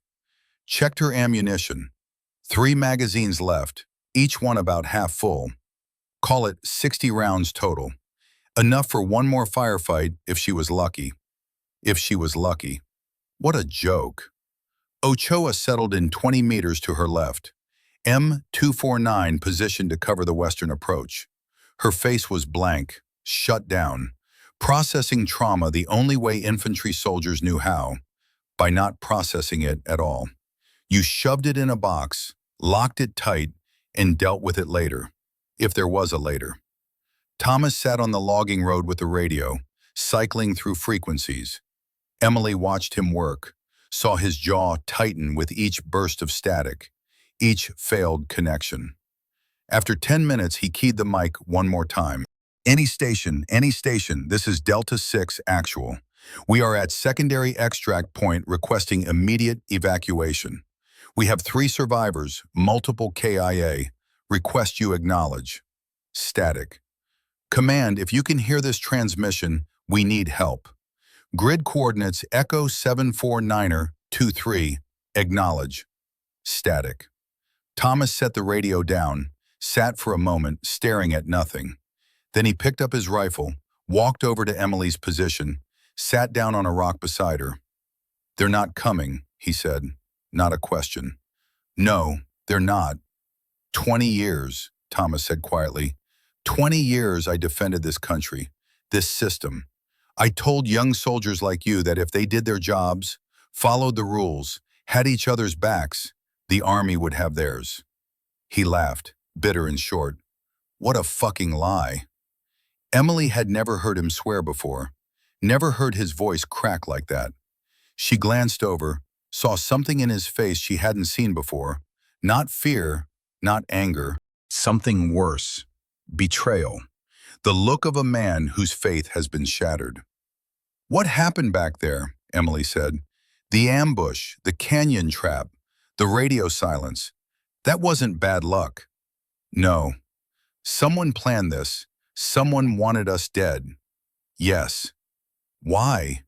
Checked her ammunition. 3 magazines left, each one about half full. Call it 60 rounds total. Enough for one more firefight if she was lucky. If she was lucky. What a joke. Ochoa settled in 20 meters to her left. M249 positioned to cover the western approach. Her face was blank, shut down, processing trauma the only way infantry soldiers knew how, by not processing it at all. You shoved it in a box, locked it tight, and dealt with it later, if there was a later. Thomas sat on the logging road with the radio, cycling through frequencies. Emily watched him work, saw his jaw tighten with each burst of static, each failed connection. After 10 minutes, he keyed the mic one more time. Any station, this is Delta 6 actual. We are at secondary extract point requesting immediate evacuation. We have 3 survivors, multiple KIA. Request you acknowledge. Static. Command, if you can hear this transmission, we need help. Grid coordinates Echo 749er 23. Acknowledge. Static. Thomas set the radio down, sat for a moment, staring at nothing. Then he picked up his rifle, walked over to Emily's position, sat down on a rock beside her. They're not coming, he said. Not a question. No, they're not. 20 years, Thomas said quietly. 20 years I defended this country, this system. I told young soldiers like you that if they did their jobs, followed the rules, had each other's backs, the army would have theirs. He laughed, bitter and short. What a fucking lie. Emily had never heard him swear before, never heard his voice crack like that. She glanced over, saw something in his face she hadn't seen before. Not fear, not anger. Something worse. Betrayal. The look of a man whose faith has been shattered. What happened back there? Emily said. The ambush, the canyon trap, the radio silence. That wasn't bad luck. No. Someone planned this. Someone wanted us dead. Yes. Why?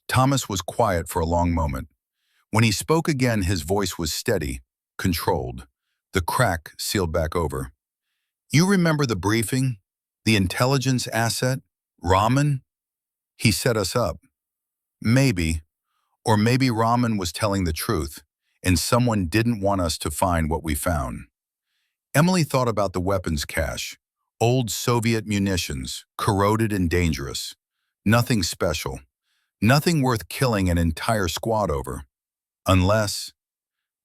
Thomas was quiet for a long moment. When he spoke again, his voice was steady, controlled. The crack sealed back over. You remember the briefing? The intelligence asset? Rahman? He set us up. Maybe. Or maybe Rahman was telling the truth, and someone didn't want us to find what we found. Emily thought about the weapons cache. Old Soviet munitions, corroded and dangerous. Nothing special. Nothing worth killing an entire squad over. Unless...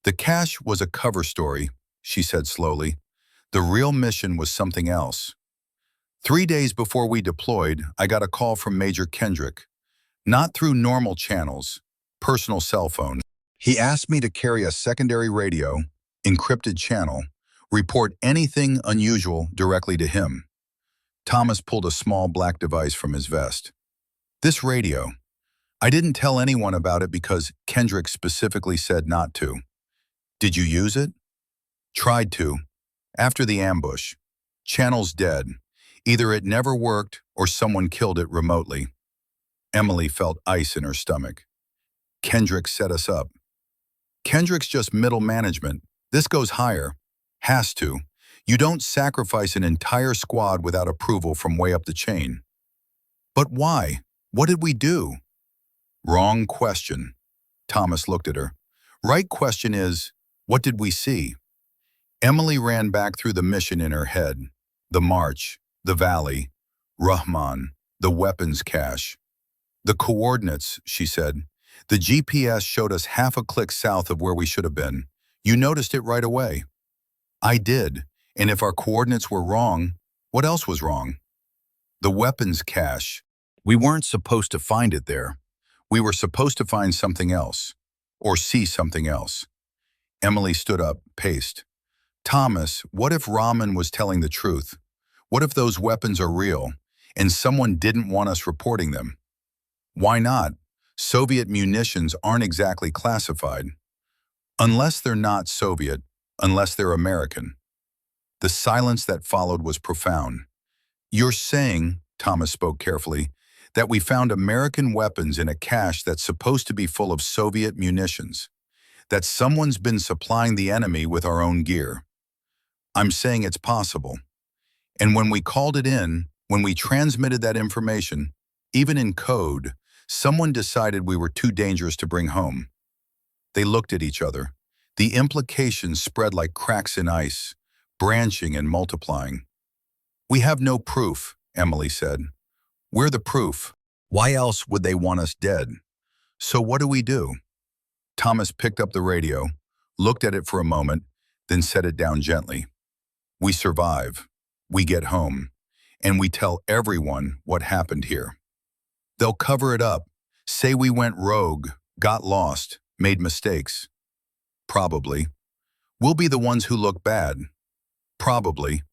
The cache was a cover story, she said slowly. The real mission was something else. 3 days before we deployed, I got a call from Major Kendrick. Not through normal channels, personal cell phone. He asked me to carry a secondary radio, encrypted channel, report anything unusual directly to him. Thomas pulled a small black device from his vest. This radio. I didn't tell anyone about it because Kendrick specifically said not to. Did you use it? Tried to. After the ambush. Channel's dead. Either it never worked or someone killed it remotely. Emily felt ice in her stomach. Kendrick set us up. Kendrick's just middle management. This goes higher. Has to. You don't sacrifice an entire squad without approval from way up the chain. But why? What did we do? Wrong question. Thomas looked at her. Right question is, what did we see? Emily ran back through the mission in her head. The march, the valley, Rahman, the weapons cache. The coordinates, she said. The GPS showed us half a click south of where we should have been. You noticed it right away. I did, and if our coordinates were wrong, what else was wrong? The weapons cache. We weren't supposed to find it there. We were supposed to find something else, or see something else. Emily stood up, paced. Thomas, what if Rahman was telling the truth? What if those weapons are real, and someone didn't want us reporting them? Why not? Soviet munitions aren't exactly classified. Unless they're not Soviet, unless they're American. The silence that followed was profound. You're saying, Thomas spoke carefully, that we found American weapons in a cache that's supposed to be full of Soviet munitions, that someone's been supplying the enemy with our own gear. I'm saying it's possible. And when we called it in, when we transmitted that information, even in code, someone decided we were too dangerous to bring home. They looked at each other. The implications spread like cracks in ice, branching and multiplying. We have no proof, Emily said. We're the proof. Why else would they want us dead? So what do? Thomas picked up the radio, looked at it for a moment, then set it down gently. We survive. We get home. And we tell everyone what happened here. They'll cover it up, say we went rogue, got lost, made mistakes. Probably. We'll be the ones who look bad. Probably.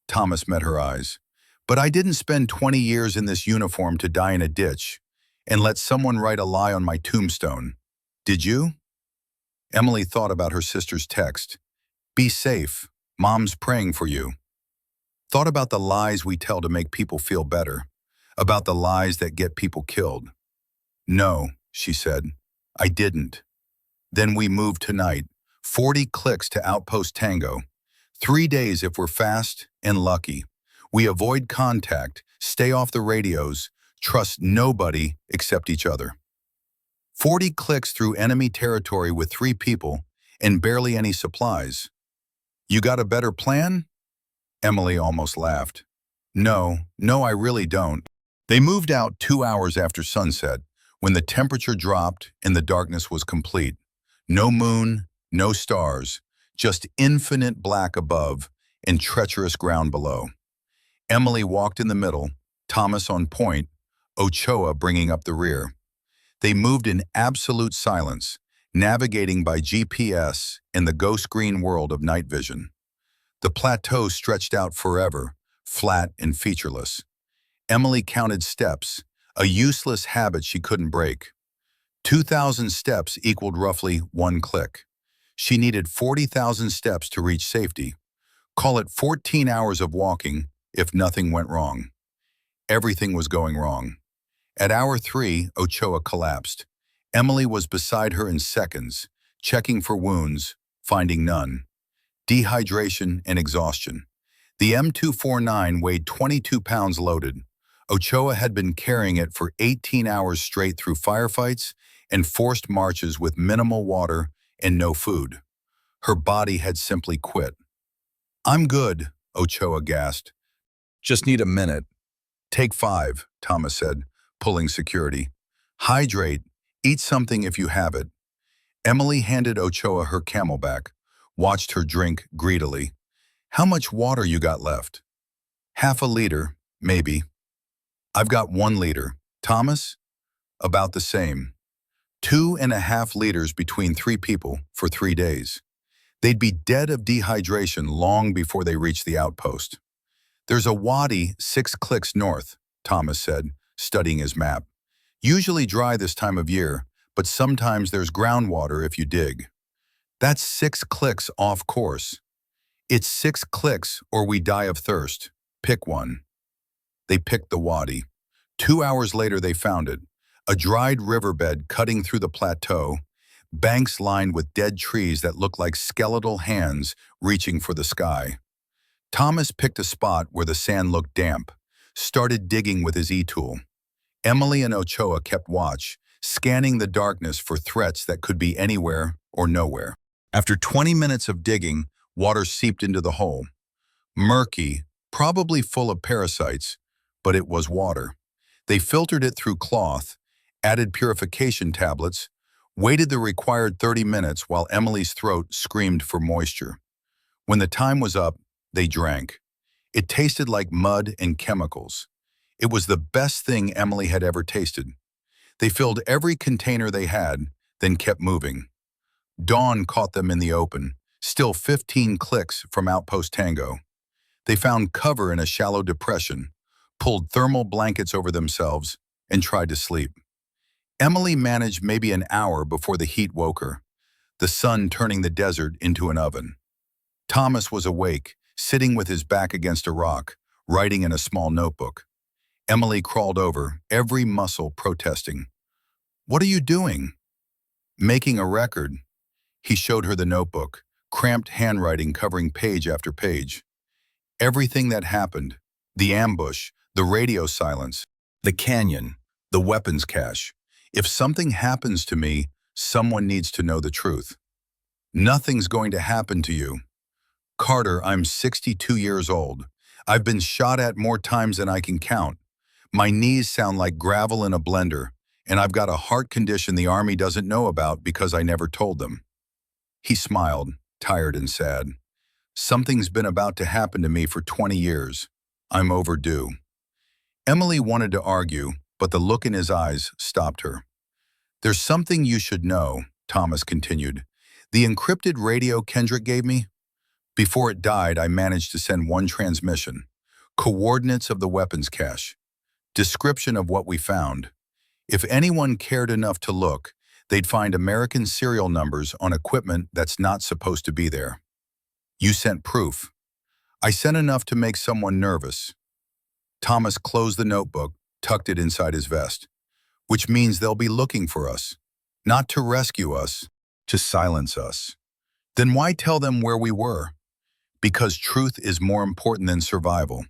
Thomas met her eyes. But I didn't spend 20 years in this uniform to die in a ditch and let someone write a lie on my tombstone. Did you? Emily thought about her sister's text. Be safe. Mom's praying for you. Thought about the lies we tell to make people feel better. About the lies that get people killed. No, she said. I didn't. Then we moved tonight. 40 clicks to Outpost Tango. 3 days if we're fast and lucky. We avoid contact, stay off the radios, trust nobody except each other. 40 clicks through enemy territory with 3 people and barely any supplies. You got a better plan? Emily almost laughed. No, I really don't. They moved out 2 hours after sunset, when the temperature dropped and the darkness was complete. No moon, no stars, just infinite black above and treacherous ground below. Emily walked in the middle, Thomas on point, Ochoa bringing up the rear. They moved in absolute silence, navigating by GPS in the ghost green world of night vision. The plateau stretched out forever, flat and featureless. Emily counted steps, a useless habit she couldn't break. 2,000 steps equaled roughly 1 click. She needed 40,000 steps to reach safety. Call it 14 hours of walking if nothing went wrong. Everything was going wrong. At hour 3, Ochoa collapsed. Emily was beside her in seconds, checking for wounds, finding none. Dehydration and exhaustion. The M249 weighed 22 pounds loaded. Ochoa had been carrying it for 18 hours straight through firefights and forced marches with minimal water and no food. Her body had simply quit. I'm good, Ochoa gasped. Just need a minute. Take 5, Thomas said, pulling security. Hydrate. Eat something if you have it. Emily handed Ochoa her Camelback, watched her drink greedily. How much water you got left? Half a liter, maybe. I've got 1 liter. Thomas? About the same. 2.5 liters between 3 people for 3 days. They'd be dead of dehydration long before they reached the outpost. There's a wadi 6 clicks north, Thomas said, studying his map. Usually dry this time of year, but sometimes there's groundwater if you dig. That's 6 clicks off course. It's 6 clicks or we die of thirst. Pick one. They picked the wadi. 2 hours later they found it, a dried riverbed cutting through the plateau, banks lined with dead trees that looked like skeletal hands reaching for the sky. Thomas picked a spot where the sand looked damp, started digging with his e-tool. Emily and Ochoa kept watch, scanning the darkness for threats that could be anywhere or nowhere. After 20 minutes of digging, water seeped into the hole. Murky, probably full of parasites, but it was water. They filtered it through cloth, added purification tablets, waited the required 30 minutes while Emily's throat screamed for moisture. When the time was up, they drank. It tasted like mud and chemicals. It was the best thing Emily had ever tasted. They filled every container they had, then kept moving. Dawn caught them in the open, still 15 clicks from Outpost Tango. They found cover in a shallow depression, pulled thermal blankets over themselves, and tried to sleep. Emily managed maybe an hour before the heat woke her, the sun turning the desert into an oven. Thomas was awake, sitting with his back against a rock, writing in a small notebook. Emily crawled over, every muscle protesting. "What are you doing?" "Making a record." He showed her the notebook, cramped handwriting covering page after page. Everything that happened, the ambush, the radio silence, the canyon, the weapons cache. If something happens to me, someone needs to know the truth. "Nothing's going to happen to you. Carter, I'm 62 years old. I've been shot at more times than I can count. My knees sound like gravel in a blender, and I've got a heart condition the Army doesn't know about because I never told them." He smiled, tired and sad. "Something's been about to happen to me for 20 years. I'm overdue." Emily wanted to argue, but the look in his eyes stopped her. "There's something you should know," Thomas continued. "The encrypted radio Kendrick gave me? Before it died, I managed to send one transmission. Coordinates of the weapons cache. Description of what we found. If anyone cared enough to look, they'd find American serial numbers on equipment that's not supposed to be there. You sent proof. I sent enough to make someone nervous." Thomas closed the notebook, tucked it inside his vest. "Which means they'll be looking for us. Not to rescue us, to silence us." "Then why tell them where we were?" "Because truth is more important than survival.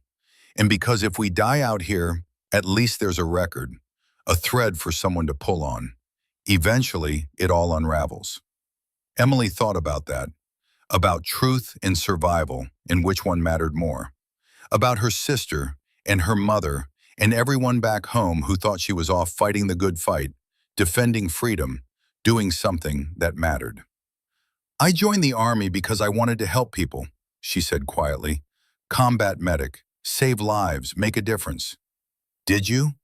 And because if we die out here, at least there's a record, a thread for someone to pull on. Eventually, it all unravels." Emily thought about that, about truth and survival and which one mattered more, about her sister and her mother and everyone back home who thought she was off fighting the good fight, defending freedom, doing something that mattered. "I joined the Army because I wanted to help people," she said quietly. "Combat medic, save lives, make a difference." "Did you?"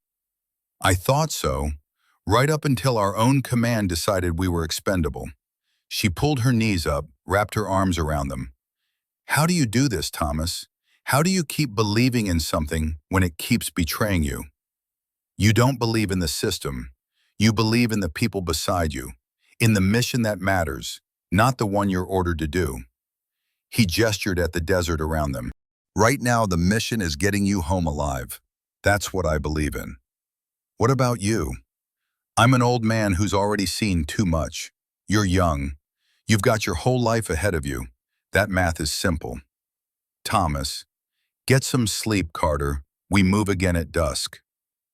"I thought so, right up until our own command decided we were expendable." She pulled her knees up, wrapped her arms around them. "How do you do this, Thomas? How do you keep believing in something when it keeps betraying you? You don't believe in the system. You believe in the people beside you, in the mission that matters, not the one you're ordered to do." He gestured at the desert around them. "Right now, the mission is getting you home alive. That's what I believe in. What about you? I'm an old man who's already seen too much. You're young. You've got your whole life ahead of you. That math is simple." "Thomas, get some sleep, Carter. We move again at dusk."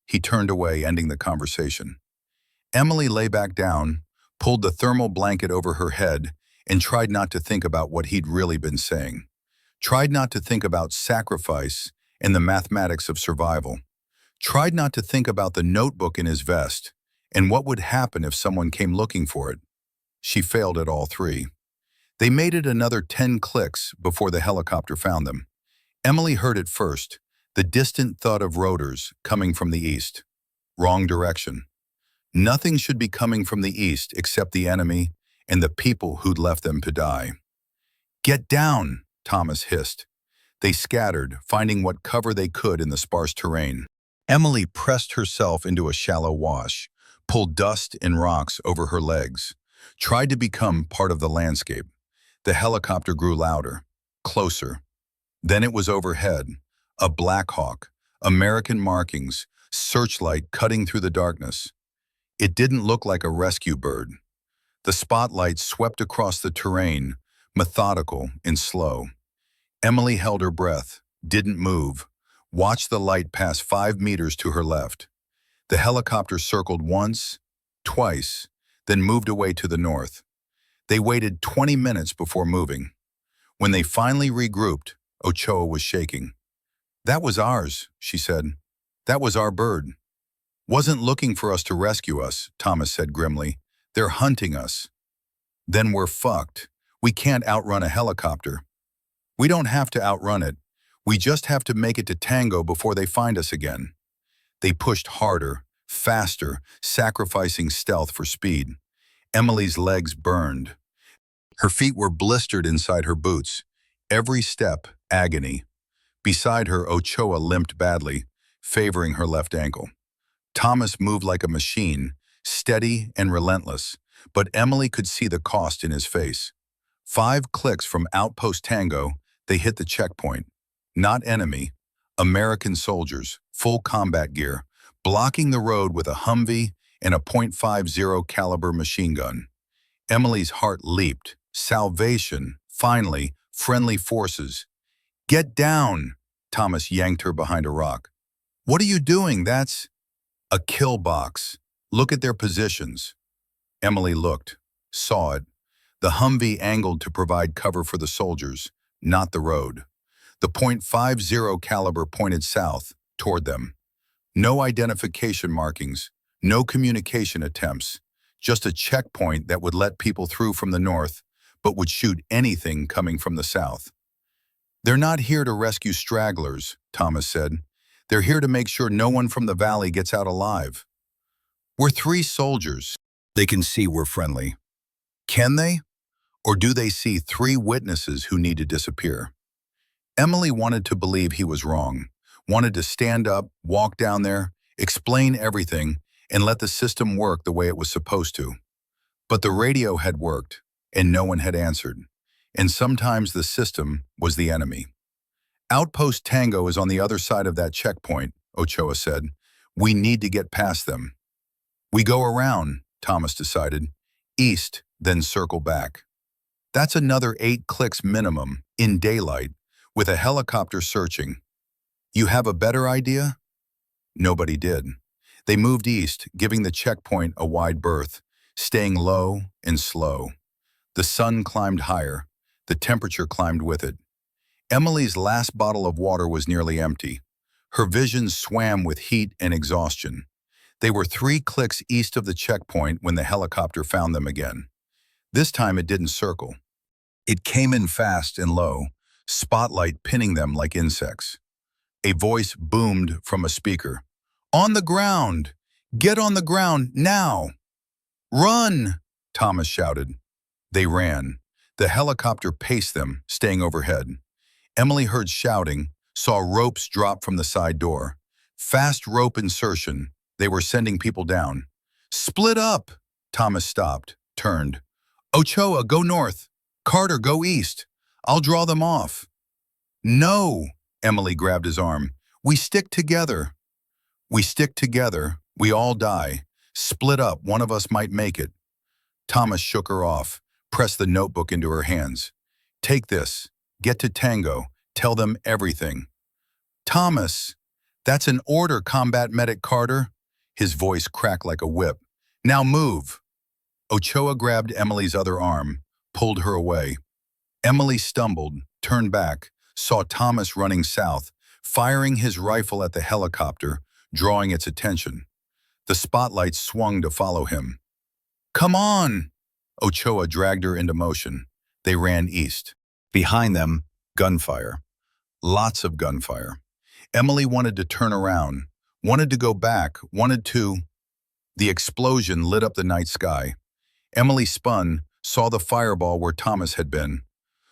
He turned away, ending the conversation. Emily lay back down, pulled the thermal blanket over her head, and tried not to think about what he'd really been saying. Tried not to think about sacrifice and the mathematics of survival. Tried not to think about the notebook in his vest and what would happen if someone came looking for it. She failed at all three. They made it another 10 clicks before the helicopter found them. Emily heard it first, the distant thud of rotors coming from the east. Wrong direction. Nothing should be coming from the east except the enemy and the people who'd left them to die. "Get down," Thomas hissed. They scattered, finding what cover they could in the sparse terrain. Emily pressed herself into a shallow wash, pulled dust and rocks over her legs, tried to become part of the landscape. The helicopter grew louder, closer. Then it was overhead, a Black Hawk, American markings, searchlight cutting through the darkness. It didn't look like a rescue bird. The spotlight swept across the terrain, methodical and slow. Emily held her breath, didn't move, watched the light pass 5 meters to her left. The helicopter circled once, twice, then moved away to the north. They waited 20 minutes before moving. When they finally regrouped, Ochoa was shaking. "That was ours," she said. "That was our bird." "Wasn't looking for us to rescue us," Thomas said grimly. "They're hunting us." "Then we're fucked. We can't outrun a helicopter." "We don't have to outrun it. We just have to make it to Tango before they find us again." They pushed harder, faster, sacrificing stealth for speed. Emily's legs burned. Her feet were blistered inside her boots. Every step, agony. Beside her, Ochoa limped badly, favoring her left ankle. Thomas moved like a machine, steady and relentless, but Emily could see the cost in his face. 5 clicks from Outpost Tango, they hit the checkpoint. Not enemy, American soldiers, full combat gear, blocking the road with a Humvee and a .50 caliber machine gun. Emily's heart leaped. Salvation, finally, friendly forces. "Get down!" Thomas yanked her behind a rock. "What are you doing? That's a kill box. Look at their positions." Emily looked, saw it. The Humvee angled to provide cover for the soldiers, not the road. The .50 caliber pointed south, toward them. No identification markings, no communication attempts, just a checkpoint that would let people through from the north, but would shoot anything coming from the south. "They're not here to rescue stragglers," Thomas said. "They're here to make sure no one from the valley gets out alive. We're 3 soldiers. They can see we're friendly. Can they? Or do they see 3 witnesses who need to disappear?" Emily wanted to believe he was wrong, wanted to stand up, walk down there, explain everything, and let the system work the way it was supposed to. But the radio had worked, and no one had answered. And sometimes the system was the enemy. "Outpost Tango is on the other side of that checkpoint," Ochoa said. "We need to get past them." "We go around," Thomas decided. "East, then circle back." That's another 8 clicks minimum, in daylight, with a helicopter searching. "You have a better idea?" Nobody did. They moved east, giving the checkpoint a wide berth, staying low and slow. The sun climbed higher. The temperature climbed with it. Emily's last bottle of water was nearly empty. Her vision swam with heat and exhaustion. They were 3 clicks east of the checkpoint when the helicopter found them again. This time it didn't circle. It came in fast and low, spotlight pinning them like insects. A voice boomed from a speaker. "On the ground! Get on the ground, now!" "Run!" Thomas shouted. They ran. The helicopter paced them, staying overhead. Emily heard shouting, saw ropes drop from the side door. Fast rope insertion. They were sending people down. "Split up!" Thomas stopped, turned. "Ochoa, go north. Carter, go east. I'll draw them off." "No!" Emily grabbed his arm. "We stick together." "We stick together. We all die. Split up. One of us might make it." Thomas shook her off, pressed the notebook into her hands. "Take this. Get to Tango. Tell them everything." "Thomas, that's an order, Combat Medic Carter." His voice cracked like a whip. "Now move." Ochoa grabbed Emily's other arm, pulled her away. Emily stumbled, turned back, saw Thomas running south, firing his rifle at the helicopter, drawing its attention. The spotlight swung to follow him. "Come on!" Ochoa dragged her into motion. They ran east. Behind them, gunfire. Lots of gunfire. Emily wanted to turn around, wanted to go back, wanted to... The explosion lit up the night sky. Emily spun, saw the fireball where Thomas had been,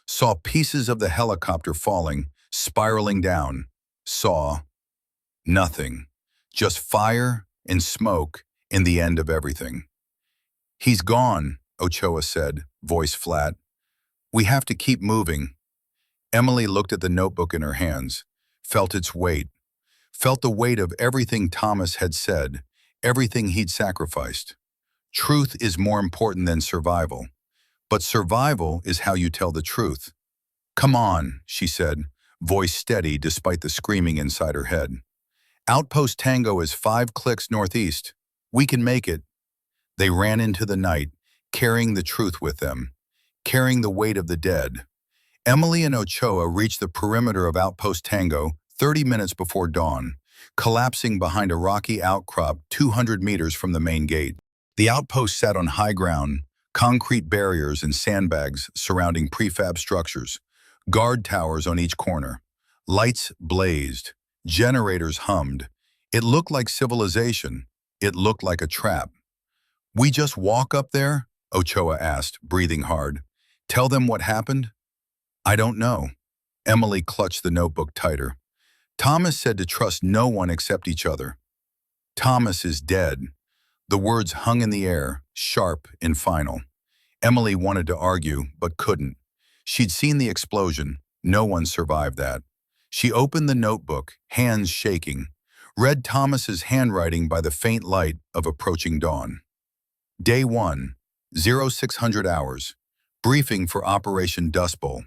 saw pieces of the helicopter falling, spiraling down, saw nothing, just fire and smoke and the end of everything. "He's gone," Ochoa said, voice flat. "We have to keep moving." Emily looked at the notebook in her hands, felt its weight, felt the weight of everything Thomas had said, everything he'd sacrificed. Truth is more important than survival, but survival is how you tell the truth. "Come on," she said, voice steady despite the screaming inside her head. "Outpost Tango is 5 clicks northeast. We can make it." They ran into the night, carrying the truth with them, carrying the weight of the dead. Emily and Ochoa reached the perimeter of Outpost Tango 30 minutes before dawn, collapsing behind a rocky outcrop 200 meters from the main gate. The outpost sat on high ground, concrete barriers and sandbags surrounding prefab structures, guard towers on each corner. Lights blazed, generators hummed. It looked like civilization, It looked like a trap. "We just walk up there?" Ochoa asked, breathing hard. "Tell them what happened?" "I don't know." Emily clutched the notebook tighter. "Thomas said to trust no one except each other." "Thomas is dead." The words hung in the air, sharp and final. Emily wanted to argue, but couldn't. She'd seen the explosion. No one survived that. She opened the notebook, hands shaking, read Thomas's handwriting by the faint light of approaching dawn. Day 1, 0600 hours. Briefing for Operation Dust Bowl.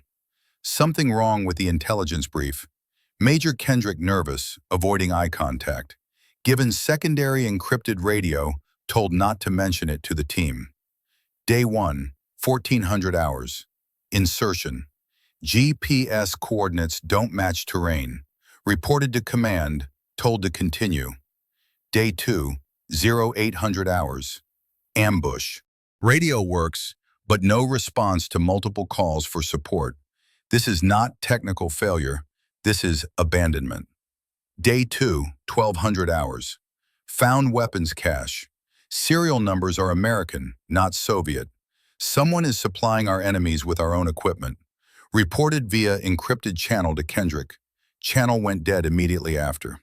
Something wrong with the intelligence brief. Major Kendrick nervous, avoiding eye contact. Given secondary encrypted radio, told not to mention it to the team. Day 1, 1400 hours. Insertion. GPS coordinates don't match terrain. Reported to command, told to continue. Day 2, 0800 hours. Ambush. Radio works, but no response to multiple calls for support. This is not technical failure. This is abandonment. Day 2, 1200 hours. Found weapons cache. Serial numbers are American, not Soviet. Someone is supplying our enemies with our own equipment. Reported via encrypted channel to Kendrick. Channel went dead immediately after.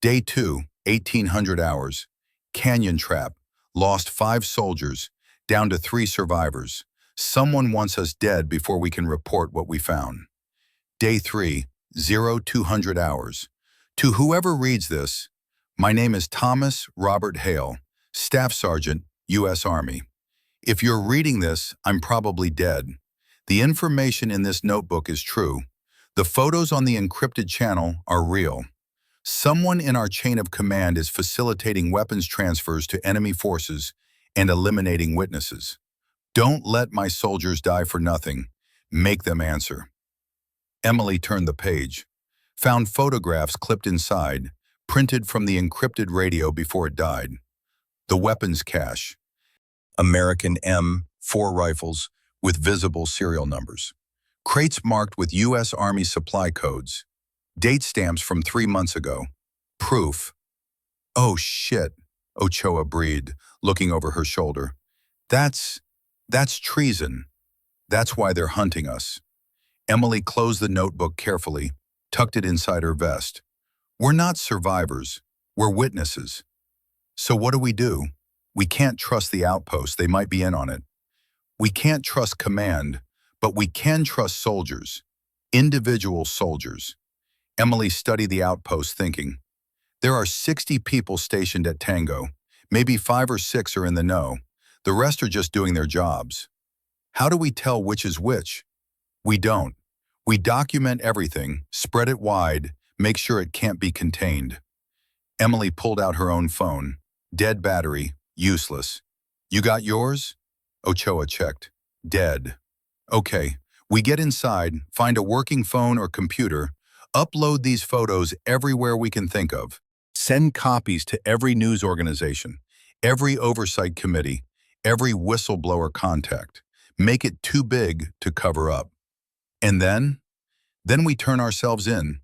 Day 2, 1800 hours. Canyon trap. Lost 5 soldiers, down to 3 survivors. Someone wants us dead before we can report what we found. Day 3, 0200 hours. To whoever reads this, my name is Thomas Robert Hale, Staff Sergeant, U.S. Army. If you're reading this, I'm probably dead. The information in this notebook is true. The photos on the encrypted channel are real. Someone in our chain of command is facilitating weapons transfers to enemy forces and eliminating witnesses. Don't let my soldiers die for nothing. Make them answer. Emily turned the page, found photographs clipped inside, printed from the encrypted radio before it died. The weapons cache. American M4 rifles with visible serial numbers. Crates marked with U.S. Army supply codes. Date stamps from 3 months ago. Proof. "Oh shit," Ochoa breathed, looking over her shoulder. That's treason. That's why they're hunting us." Emily closed the notebook carefully, tucked it inside her vest. "We're not survivors. We're witnesses. So what do? We can't trust the outpost. They might be in on it. We can't trust command, but we can trust soldiers. Individual soldiers." Emily studied the outpost, thinking, there are 60 people stationed at Tango. Maybe 5 or 6 are in the know. The rest are just doing their jobs. How do we tell which is which? We don't. We document everything, spread it wide, make sure it can't be contained. Emily pulled out her own phone. Dead battery, useless. "You got yours?" Ochoa checked. "Dead." "Okay, we get inside, find a working phone or computer, upload these photos everywhere we can think of. Send copies to every news organization, every oversight committee, every whistleblower contact. Make it too big to cover up. And then we turn ourselves in,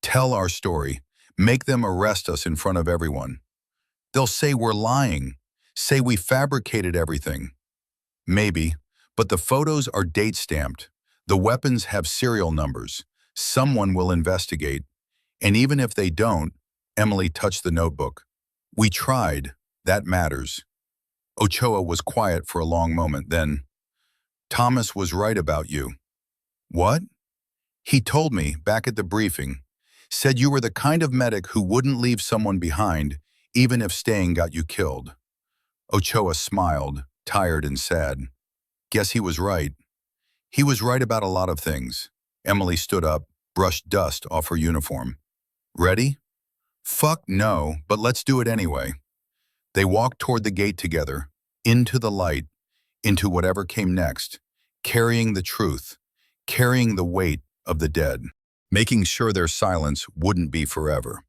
tell our story, make them arrest us in front of everyone. They'll say we're lying, say we fabricated everything. Maybe, but the photos are date-stamped. The weapons have serial numbers. Someone will investigate. And even if they don't, Emily touched the notebook. We tried. That matters. Ochoa was quiet for a long moment, then, "Thomas was right about you." "What?" "He told me, back at the briefing, said you were the kind of medic who wouldn't leave someone behind, even if staying got you killed." Ochoa smiled, tired and sad. Guess he was right. He was right about a lot of things. Emily stood up, brushed dust off her uniform. "Ready?" "Fuck no, but let's do it anyway." They walked toward the gate together, into the light, into whatever came next, carrying the truth, carrying the weight of the dead, making sure their silence wouldn't be forever.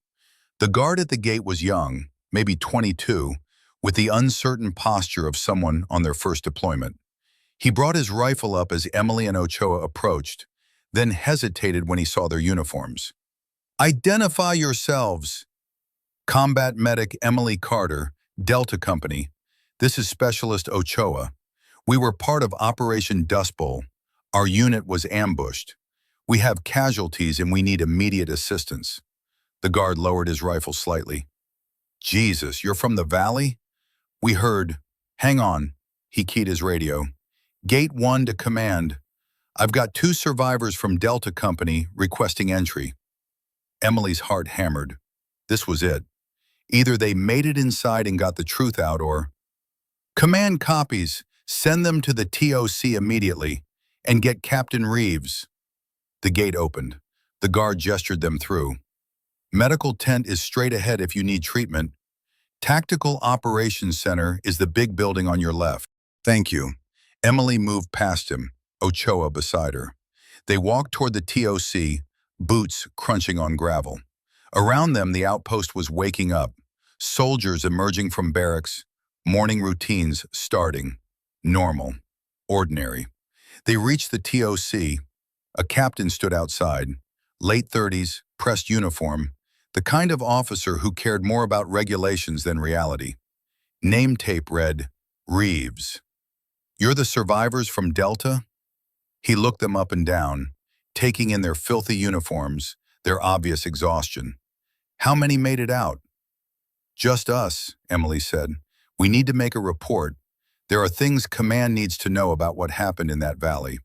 The guard at the gate was young, maybe 22, with the uncertain posture of someone on their first deployment. He brought his rifle up as Emily and Ochoa approached, then hesitated when he saw their uniforms. "Identify yourselves." Combat medic Emily Carter, Delta Company. This is Specialist Ochoa. We were part of Operation Dust Bowl. Our unit was ambushed. We have casualties and we need immediate assistance. The guard lowered his rifle slightly. Jesus, you're from the valley? We heard. Hang on. He keyed his radio. Gate 1 to command. I've got 2 survivors from Delta Company requesting entry. Emily's heart hammered. This was it. Either they made it inside and got the truth out or... Command copies. Send them to the TOC immediately and get Captain Reeves. The gate opened. The guard gestured them through. Medical tent is straight ahead if you need treatment. Tactical Operations Center is the big building on your left. Thank you. Emily moved past him, Ochoa beside her. They walked toward the TOC, boots crunching on gravel. Around them, the outpost was waking up. Soldiers emerging from barracks, morning routines starting. Normal. Ordinary. They reached the TOC. A captain stood outside. Late 30s, pressed uniform. The kind of officer who cared more about regulations than reality. Name tape read, Reeves. You're the survivors from Delta? He looked them up and down, taking in their filthy uniforms, their obvious exhaustion. How many made it out? Just us, Emily said. We need to make a report. There are things command needs to know about what happened in that valley.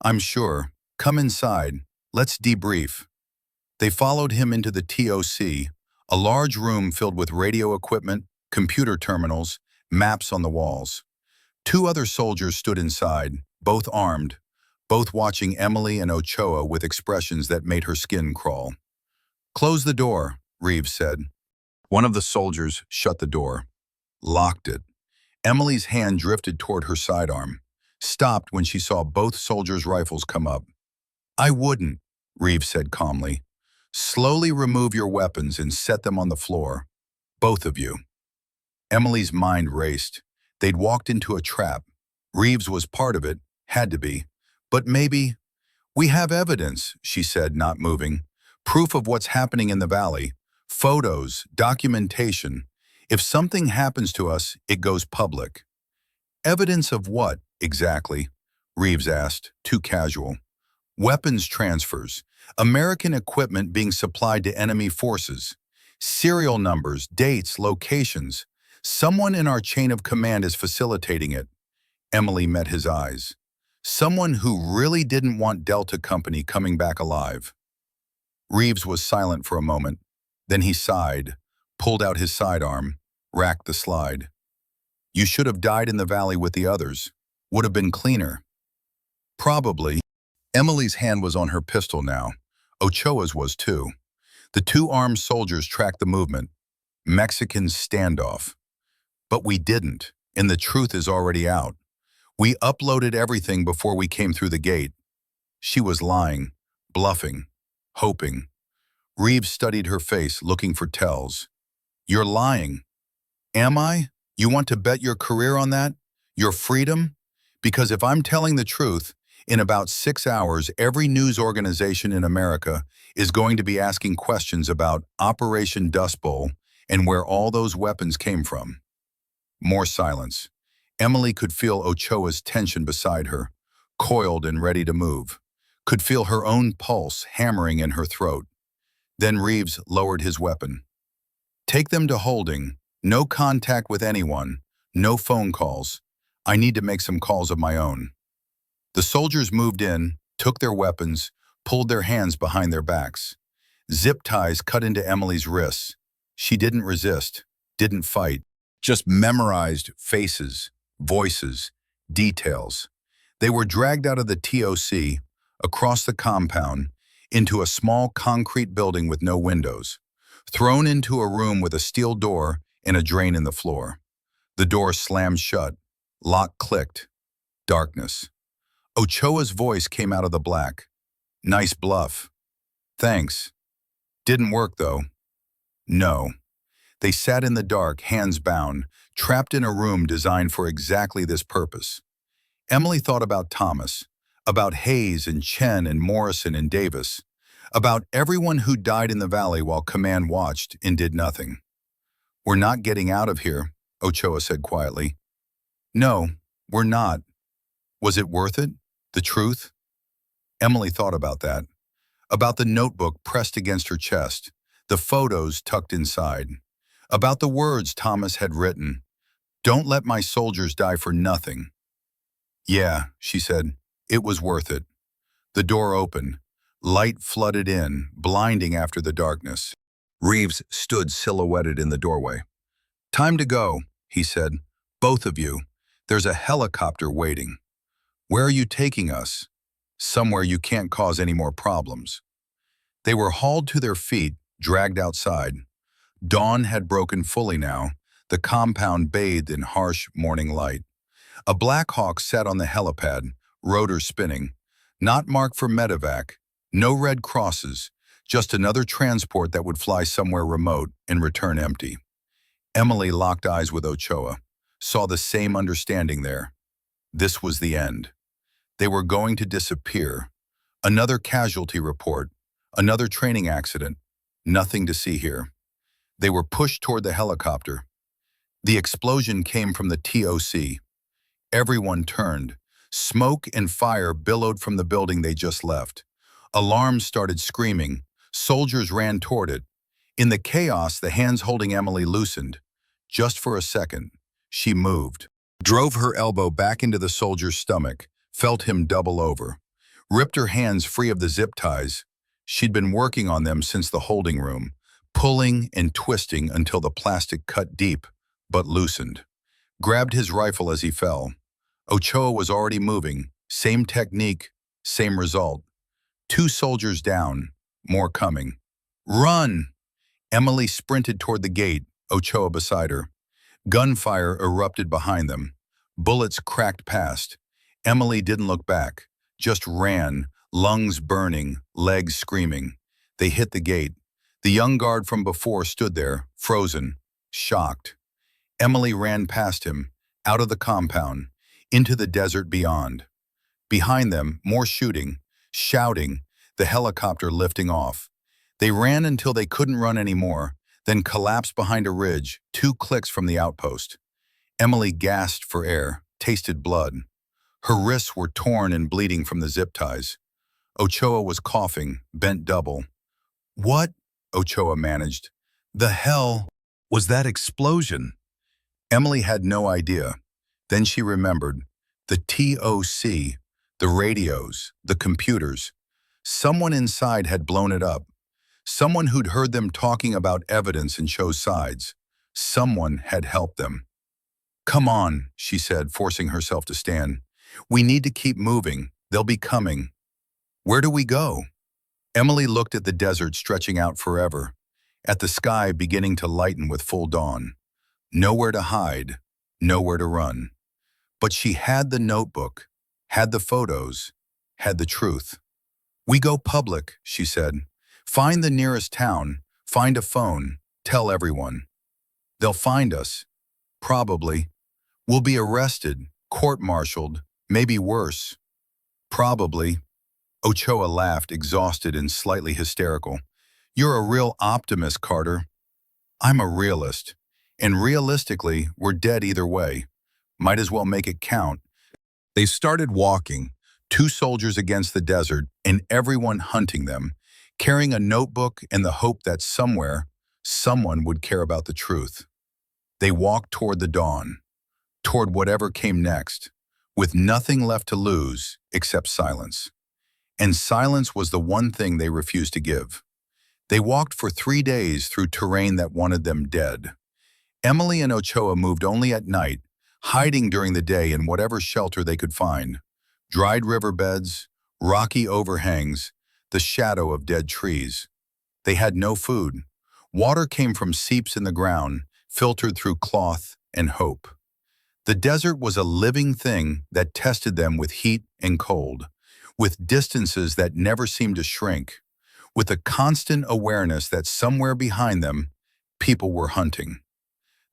I'm sure. Come inside. Let's debrief. They followed him into the TOC, a large room filled with radio equipment, computer terminals, maps on the walls. 2 other soldiers stood inside, both armed, both watching Emily and Ochoa with expressions that made her skin crawl. Close the door, Reeves said. One of the soldiers shut the door, locked it. Emily's hand drifted toward her sidearm, stopped when she saw both soldiers' rifles come up. I wouldn't, Reeves said calmly. Slowly remove your weapons and set them on the floor. Both of you. Emily's mind raced. They'd walked into a trap. Reeves was part of it, had to be. But maybe... We have evidence, she said, not moving. Proof of what's happening in the valley. Photos, documentation. If something happens to us, it goes public. Evidence of what, exactly? Reeves asked, too casual. Weapons transfers. American equipment being supplied to enemy forces. Serial numbers, dates, locations. Someone in our chain of command is facilitating it. Emily met his eyes. Someone who really didn't want Delta Company coming back alive. Reeves was silent for a moment. Then he sighed, pulled out his sidearm, racked the slide. You should have died in the valley with the others. Would have been cleaner. Probably. Emily's hand was on her pistol now. Ochoa's was too. The 2 armed soldiers tracked the movement. Mexican standoff. But we didn't, and the truth is already out. We uploaded everything before we came through the gate. She was lying, bluffing, hoping. Reeves studied her face, looking for tells. You're lying. Am I? You want to bet your career on that? Your freedom? Because if I'm telling the truth, in about 6 hours, every news organization in America is going to be asking questions about Operation Dust Bowl and where all those weapons came from. More silence. Emily could feel Ochoa's tension beside her, coiled and ready to move. Could feel her own pulse hammering in her throat. Then Reeves lowered his weapon. Take them to holding. No contact with anyone. No phone calls. I need to make some calls of my own. The soldiers moved in, took their weapons, pulled their hands behind their backs. Zip ties cut into Emily's wrists. She didn't resist, didn't fight, just memorized faces, voices, details. They were dragged out of the TOC, across the compound, into a small concrete building with no windows, thrown into a room with a steel door and a drain in the floor. The door slammed shut. Lock clicked. Darkness. Ochoa's voice came out of the black. Nice bluff. Thanks. Didn't work, though. No. They sat in the dark, hands bound, trapped in a room designed for exactly this purpose. Emily thought about Thomas, about Hayes and Chen and Morrison and Davis, about everyone who died in the valley while command watched and did nothing. We're not getting out of here, Ochoa said quietly. No, we're not. Was it worth it? The truth? Emily thought about that. About the notebook pressed against her chest, the photos tucked inside. About the words Thomas had written. Don't let my soldiers die for nothing. Yeah, she said, it was worth it. The door opened. Light flooded in, blinding after the darkness. Reeves stood silhouetted in the doorway. Time to go, he said. Both of you. There's a helicopter waiting. Where are you taking us? Somewhere you can't cause any more problems. They were hauled to their feet, dragged outside. Dawn had broken fully now, the compound bathed in harsh morning light. A Black Hawk sat on the helipad, rotor spinning. Not marked for medevac, no red crosses, just another transport that would fly somewhere remote and return empty. Emily locked eyes with Ochoa, saw the same understanding there. This was the end. They were going to disappear. Another casualty report, another training accident, nothing to see here. They were pushed toward the helicopter. The explosion came from the TOC. Everyone turned. Smoke and fire billowed from the building they just left. Alarms started screaming. Soldiers ran toward it. In the chaos, the hands holding Emily loosened. Just for a second, she moved. Drove her elbow back into the soldier's stomach, felt him double over. Ripped her hands free of the zip ties. She'd been working on them since the holding room, pulling and twisting until the plastic cut deep, but loosened. Grabbed his rifle as he fell. Ochoa was already moving, same technique, same result. 2 soldiers down, more coming. Run! Emily sprinted toward the gate, Ochoa beside her. Gunfire erupted behind them. Bullets cracked past. Emily didn't look back, just ran, lungs burning, legs screaming. They hit the gate. The young guard from before stood there, frozen, shocked. Emily ran past him, out of the compound, into the desert beyond. Behind them, more shooting, shouting, the helicopter lifting off. They ran until they couldn't run anymore, then collapsed behind a ridge, 2 clicks from the outpost. Emily gasped for air, tasted blood. Her wrists were torn and bleeding from the zip ties. Ochoa was coughing, bent double. What? Ochoa managed. The hell was that explosion? Emily had no idea. Then she remembered. The TOC, the radios, the computers. Someone inside had blown it up. Someone who'd heard them talking about evidence and chose sides. Someone had helped them. Come on, she said, forcing herself to stand. We need to keep moving. They'll be coming. Where do we go? Emily looked at the desert stretching out forever, at the sky beginning to lighten with full dawn. Nowhere to hide, nowhere to run. But she had the notebook, had the photos, had the truth. We go public, she said. Find the nearest town, find a phone, tell everyone. They'll find us. Probably. We'll be arrested, court-martialed, maybe worse. Probably. Ochoa laughed, exhausted and slightly hysterical. You're a real optimist, Carter. I'm a realist. And realistically, we're dead either way. Might as well make it count. They started walking, 2 soldiers against the desert and everyone hunting them, carrying a notebook and the hope that somewhere, someone would care about the truth. They walked toward the dawn, toward whatever came next, with nothing left to lose except silence. And silence was the one thing they refused to give. They walked for 3 days through terrain that wanted them dead. Emily and Ochoa moved only at night, hiding during the day in whatever shelter they could find. Dried riverbeds, rocky overhangs, the shadow of dead trees. They had no food. Water came from seeps in the ground, filtered through cloth and hope. The desert was a living thing that tested them with heat and cold, with distances that never seemed to shrink, with a constant awareness that somewhere behind them, people were hunting.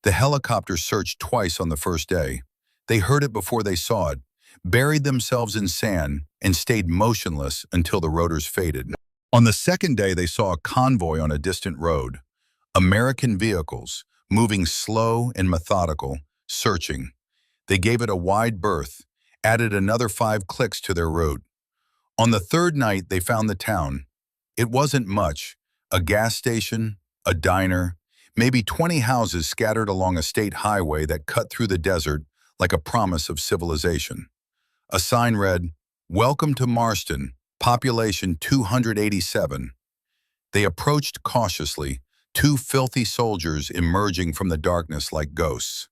The helicopter searched twice on the first day. They heard it before they saw it, buried themselves in sand, and stayed motionless until the rotors faded. On the second day, they saw a convoy on a distant road. American vehicles, moving slow and methodical, searching. They gave it a wide berth, added another 5 clicks to their route. On the third night, they found the town. It wasn't much. A gas station, a diner, maybe 20 houses scattered along a state highway that cut through the desert like a promise of civilization. A sign read, "Welcome to Marston, population 287. They approached cautiously, 2 filthy soldiers emerging from the darkness like ghosts.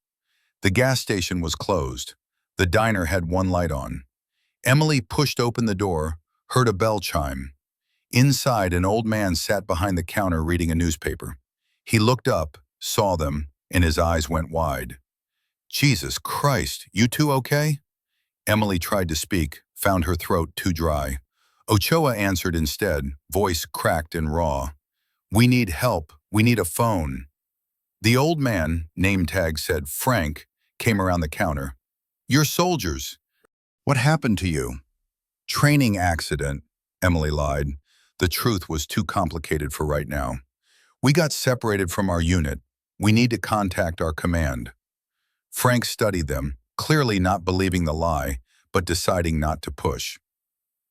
The gas station was closed. The diner had one light on. Emily pushed open the door, heard a bell chime. Inside, an old man sat behind the counter reading a newspaper. He looked up, saw them, and his eyes went wide. "Jesus Christ, you two okay?" Emily tried to speak, found her throat too dry. Ochoa answered instead, voice cracked and raw. "We need help. We need a phone." The old man, name tag said Frank, came around the counter. "You're soldiers. What happened to you?" "Training accident," Emily lied. The truth was too complicated for right now. "We got separated from our unit. We need to contact our command." Frank studied them, clearly not believing the lie, but deciding not to push.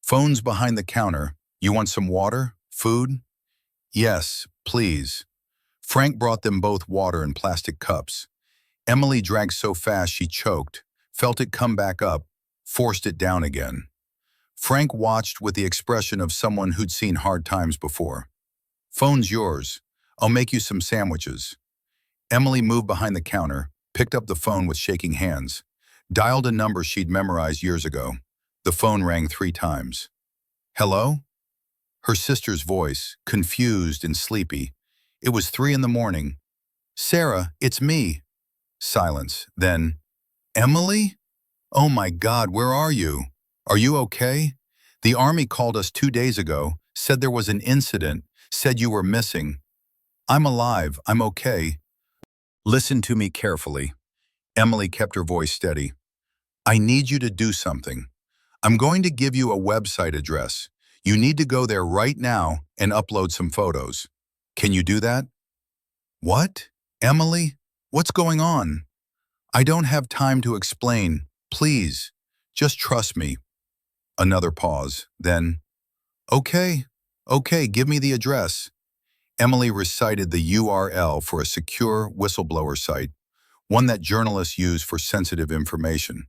"Phone's behind the counter. You want some water? Food?" "Yes, please." Frank brought them both water in plastic cups. Emily drank so fast she choked, felt it come back up, forced it down again. Frank watched with the expression of someone who'd seen hard times before. "Phone's yours. I'll make you some sandwiches." Emily moved behind the counter, picked up the phone with shaking hands, dialed a number she'd memorized years ago. The phone rang 3 times. "Hello?" Her sister's voice, confused and sleepy. It was 3 in the morning. "Sarah, it's me." Silence. Then, "Emily? Oh my God, where are you? Are you okay? The Army called us 2 days ago, said there was an incident, said you were missing." "I'm alive. I'm okay." "Listen to me carefully." Emily kept her voice steady. "I need you to do something. I'm going to give you a website address. You need to go there right now and upload some photos. Can you do that?" "What? Emily? What's going on?" "I don't have time to explain. Please, just trust me." Another pause. Then, "Okay, give me the address." Emily recited the URL for a secure whistleblower site, one that journalists use for sensitive information.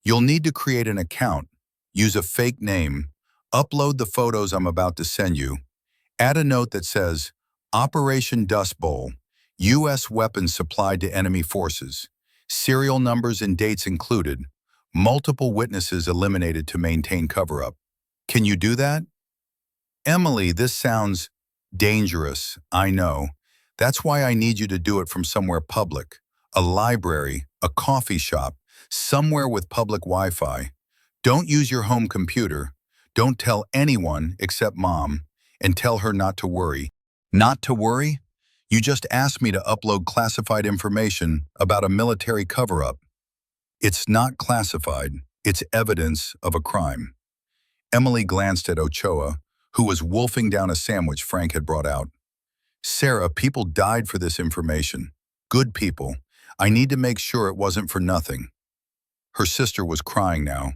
"You'll need to create an account, use a fake name, upload the photos I'm about to send you, add a note that says, 'Operation Dust Bowl, U.S. weapons supplied to enemy forces, serial numbers and dates included, multiple witnesses eliminated to maintain cover-up.' Can you do that?" "Emily, this sounds dangerous, I know. That's why I need you to do it from somewhere public, a library, a coffee shop, somewhere with public Wi-Fi. Don't use your home computer. Don't tell anyone except Mom, and tell her not to worry." "Not to worry? You just asked me to upload classified information about a military cover-up." "It's not classified. It's evidence of a crime." Emily glanced at Ochoa, who was wolfing down a sandwich Frank had brought out. "Sarah, people died for this information. Good people. I need to make sure it wasn't for nothing." Her sister was crying now.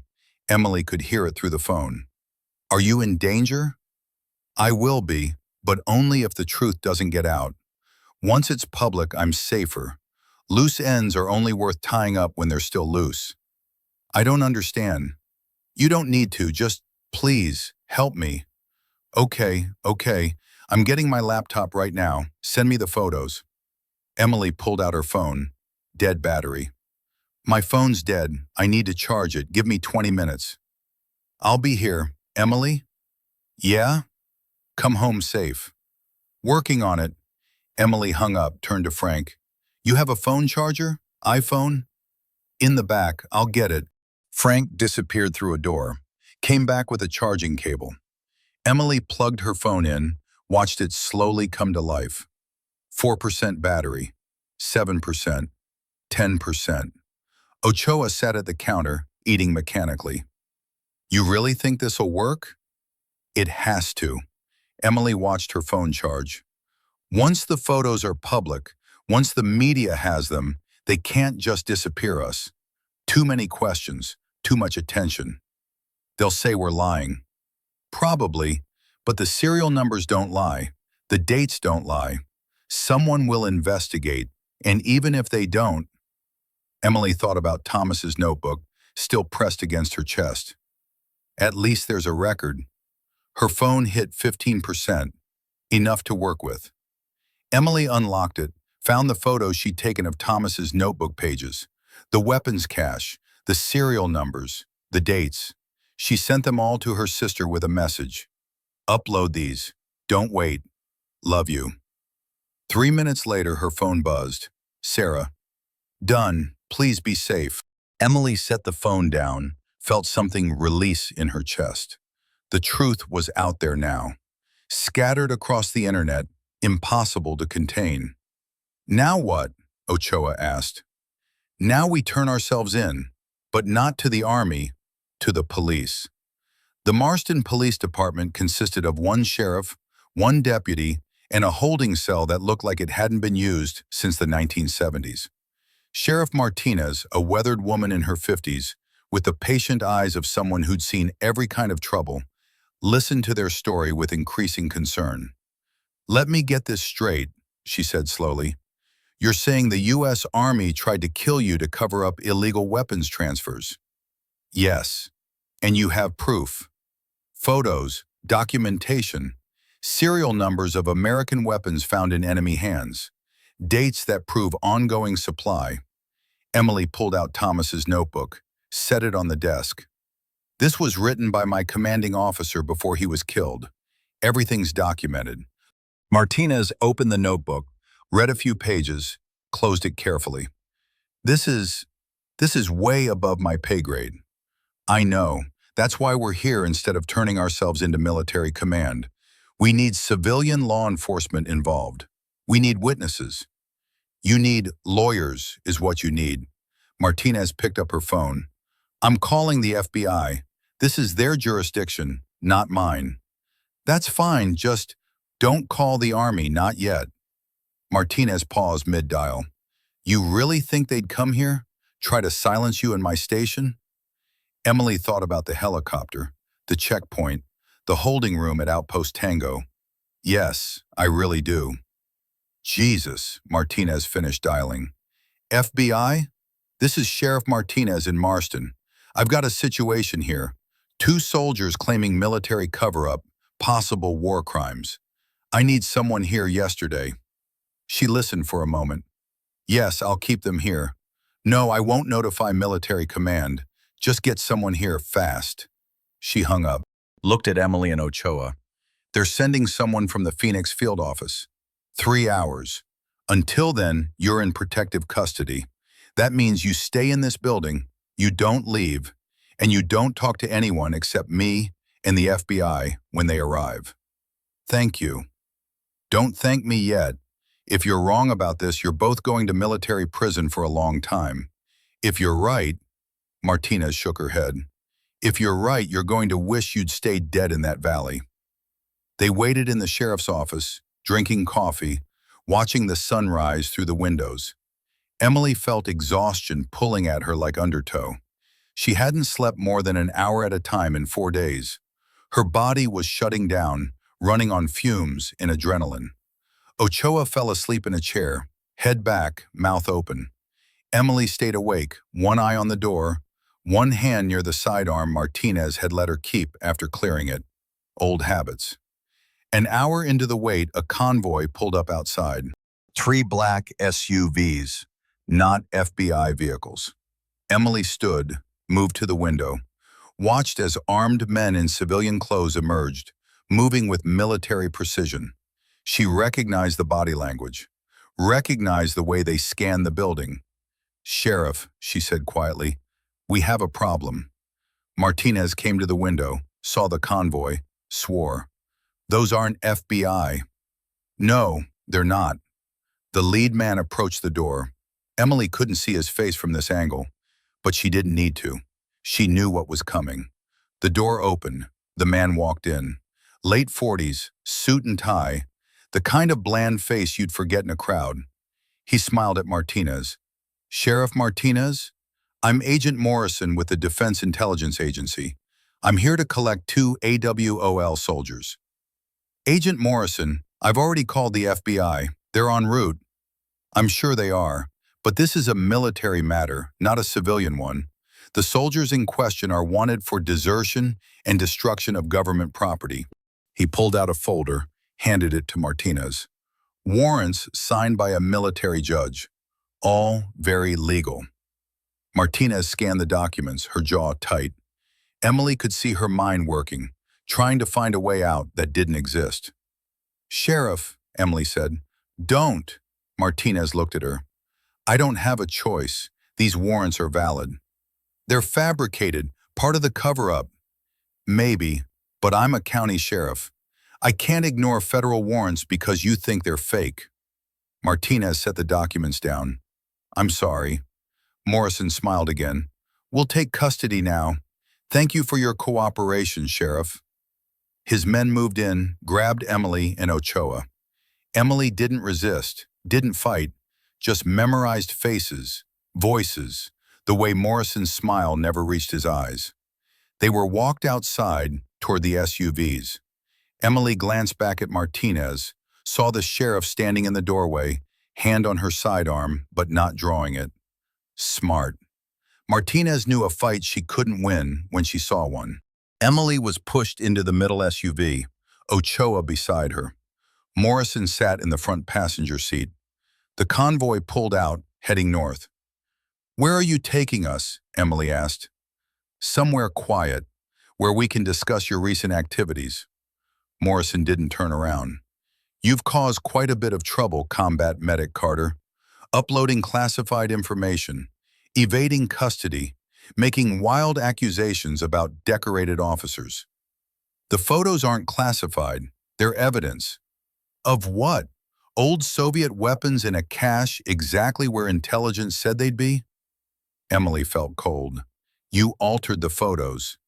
Emily could hear it through the phone. "Are you in danger?" "I will be, but only if the truth doesn't get out. Once it's public, I'm safer. Loose ends are only worth tying up when they're still loose." "I don't understand." "You don't need to, just please, help me." Okay. I'm getting my laptop right now. Send me the photos." Emily pulled out her phone. Dead battery. "My phone's dead. I need to charge it. Give me 20 minutes. "I'll be here." "Emily?" "Yeah?" "Come home safe." "Working on it." Emily hung up, turned to Frank. "You have a phone charger? iPhone?" "In the back. I'll get it." Frank disappeared through a door, came back with a charging cable. Emily plugged her phone in, watched it slowly come to life. 4% battery, 7%, 10%. Ochoa sat at the counter, eating mechanically. "You really think this'll work?" "It has to." Emily watched her phone charge. "Once the photos are public, Once the media has them, they can't just disappear us. Too many questions, too much attention. They'll say we're lying. Probably, but the serial numbers don't lie. The dates don't lie. Someone will investigate, and even if they don't, Emily thought about Thomas's notebook, still pressed against her chest. At least there's a record. Her phone hit 15%, enough to work with. Emily unlocked it, found the photos she'd taken of Thomas's notebook pages, the weapons cache, the serial numbers, the dates. She sent them all to her sister with a message. Upload these. Don't wait. Love you. 3 minutes later, her phone buzzed. Sarah. Done. Please be safe. Emily set the phone down, felt something release in her chest. The truth was out there now. Scattered across the internet, impossible to contain. Now what? Ochoa asked. Now we turn ourselves in, but not to the army, to the police. The Marston Police Department consisted of one sheriff, one deputy, and a holding cell that looked like it hadn't been used since the 1970s. Sheriff Martinez, a weathered woman in her 50s, with the patient eyes of someone who'd seen every kind of trouble, listened to their story with increasing concern. Let me get this straight, she said slowly. You're saying the U.S. Army tried to kill you to cover up illegal weapons transfers? Yes. And you have proof. Photos, documentation, serial numbers of American weapons found in enemy hands, dates that prove ongoing supply. Emily pulled out Thomas's notebook, set it on the desk. This was written by my commanding officer before he was killed. Everything's documented. Martinez opened the notebook, read a few pages, closed it carefully. This is way above my pay grade. I know. That's why we're here instead of turning ourselves into military command. We need civilian law enforcement involved. We need witnesses. You need lawyers, is what you need. Martinez picked up her phone. I'm calling the FBI. This is their jurisdiction, not mine. That's fine, just don't call the Army, not yet. Martinez paused mid-dial. You really think they'd come here? Try to silence you in my station? Emily thought about the helicopter, the checkpoint, the holding room at Outpost Tango. Yes, I really do. Jesus, Martinez finished dialing. FBI? This is Sheriff Martinez in Marston. I've got a situation here. 2 soldiers claiming military cover-up, possible war crimes. I need someone here yesterday. She listened for a moment. Yes, I'll keep them here. No, I won't notify military command. Just get someone here fast. She hung up, looked at Emily and Ochoa. They're sending someone from the Phoenix field office. 3 hours. Until then, you're in protective custody. That means you stay in this building, you don't leave, and you don't talk to anyone except me and the FBI when they arrive. Thank you. Don't thank me yet. If you're wrong about this, you're both going to military prison for a long time. If you're right, Martinez shook her head. If you're right, you're going to wish you'd stayed dead in that valley. They waited in the sheriff's office, drinking coffee, watching the sun rise through the windows. Emily felt exhaustion pulling at her like undertow. She hadn't slept more than an hour at a time in 4 days. Her body was shutting down, running on fumes in adrenaline. Ochoa fell asleep in a chair, head back, mouth open. Emily stayed awake, one eye on the door, one hand near the sidearm Martinez had let her keep after clearing it. Old habits. An hour into the wait, a convoy pulled up outside. 3 black SUVs, not FBI vehicles. Emily stood, moved to the window, watched as armed men in civilian clothes emerged, moving with military precision. She recognized the body language, recognized the way they scanned the building. Sheriff, she said quietly, we have a problem. Martinez came to the window, saw the convoy, swore. Those aren't FBI. No, they're not. The lead man approached the door. Emily couldn't see his face from this angle, but she didn't need to. She knew what was coming. The door opened. The man walked in. Late 40s, suit and tie, the kind of bland face you'd forget in a crowd. He smiled at Martinez. Sheriff Martinez? I'm Agent Morrison with the Defense Intelligence Agency. I'm here to collect 2 AWOL soldiers. Agent Morrison, I've already called the FBI. They're en route. I'm sure they are, but this is a military matter, not a civilian one. The soldiers in question are wanted for desertion and destruction of government property. He pulled out a folder, handed it to Martinez. Warrants signed by a military judge. All very legal. Martinez scanned the documents, her jaw tight. Emily could see her mind working, trying to find a way out that didn't exist. Sheriff, Emily said. Don't. Martinez looked at her. I don't have a choice. These warrants are valid. They're fabricated, part of the cover-up. Maybe, but I'm a county sheriff. I can't ignore federal warrants because you think they're fake. Martinez set the documents down. I'm sorry. Morrison smiled again. We'll take custody now. Thank you for your cooperation, Sheriff. His men moved in, grabbed Emily and Ochoa. Emily didn't resist, didn't fight, just memorized faces, voices, the way Morrison's smile never reached his eyes. They were walked outside toward the SUVs. Emily glanced back at Martinez, saw the sheriff standing in the doorway, hand on her sidearm, but not drawing it. Smart. Martinez knew a fight she couldn't win when she saw one. Emily was pushed into the middle SUV, Ochoa beside her. Morrison sat in the front passenger seat. The convoy pulled out, heading north. Where are you taking us? Emily asked. Somewhere quiet, where we can discuss your recent activities. Morrison didn't turn around. You've caused quite a bit of trouble, Combat Medic Carter. Uploading classified information, evading custody, making wild accusations about decorated officers. The photos aren't classified, they're evidence. Of what? Old Soviet weapons in a cache exactly where intelligence said they'd be? Emily felt cold. You altered the photos.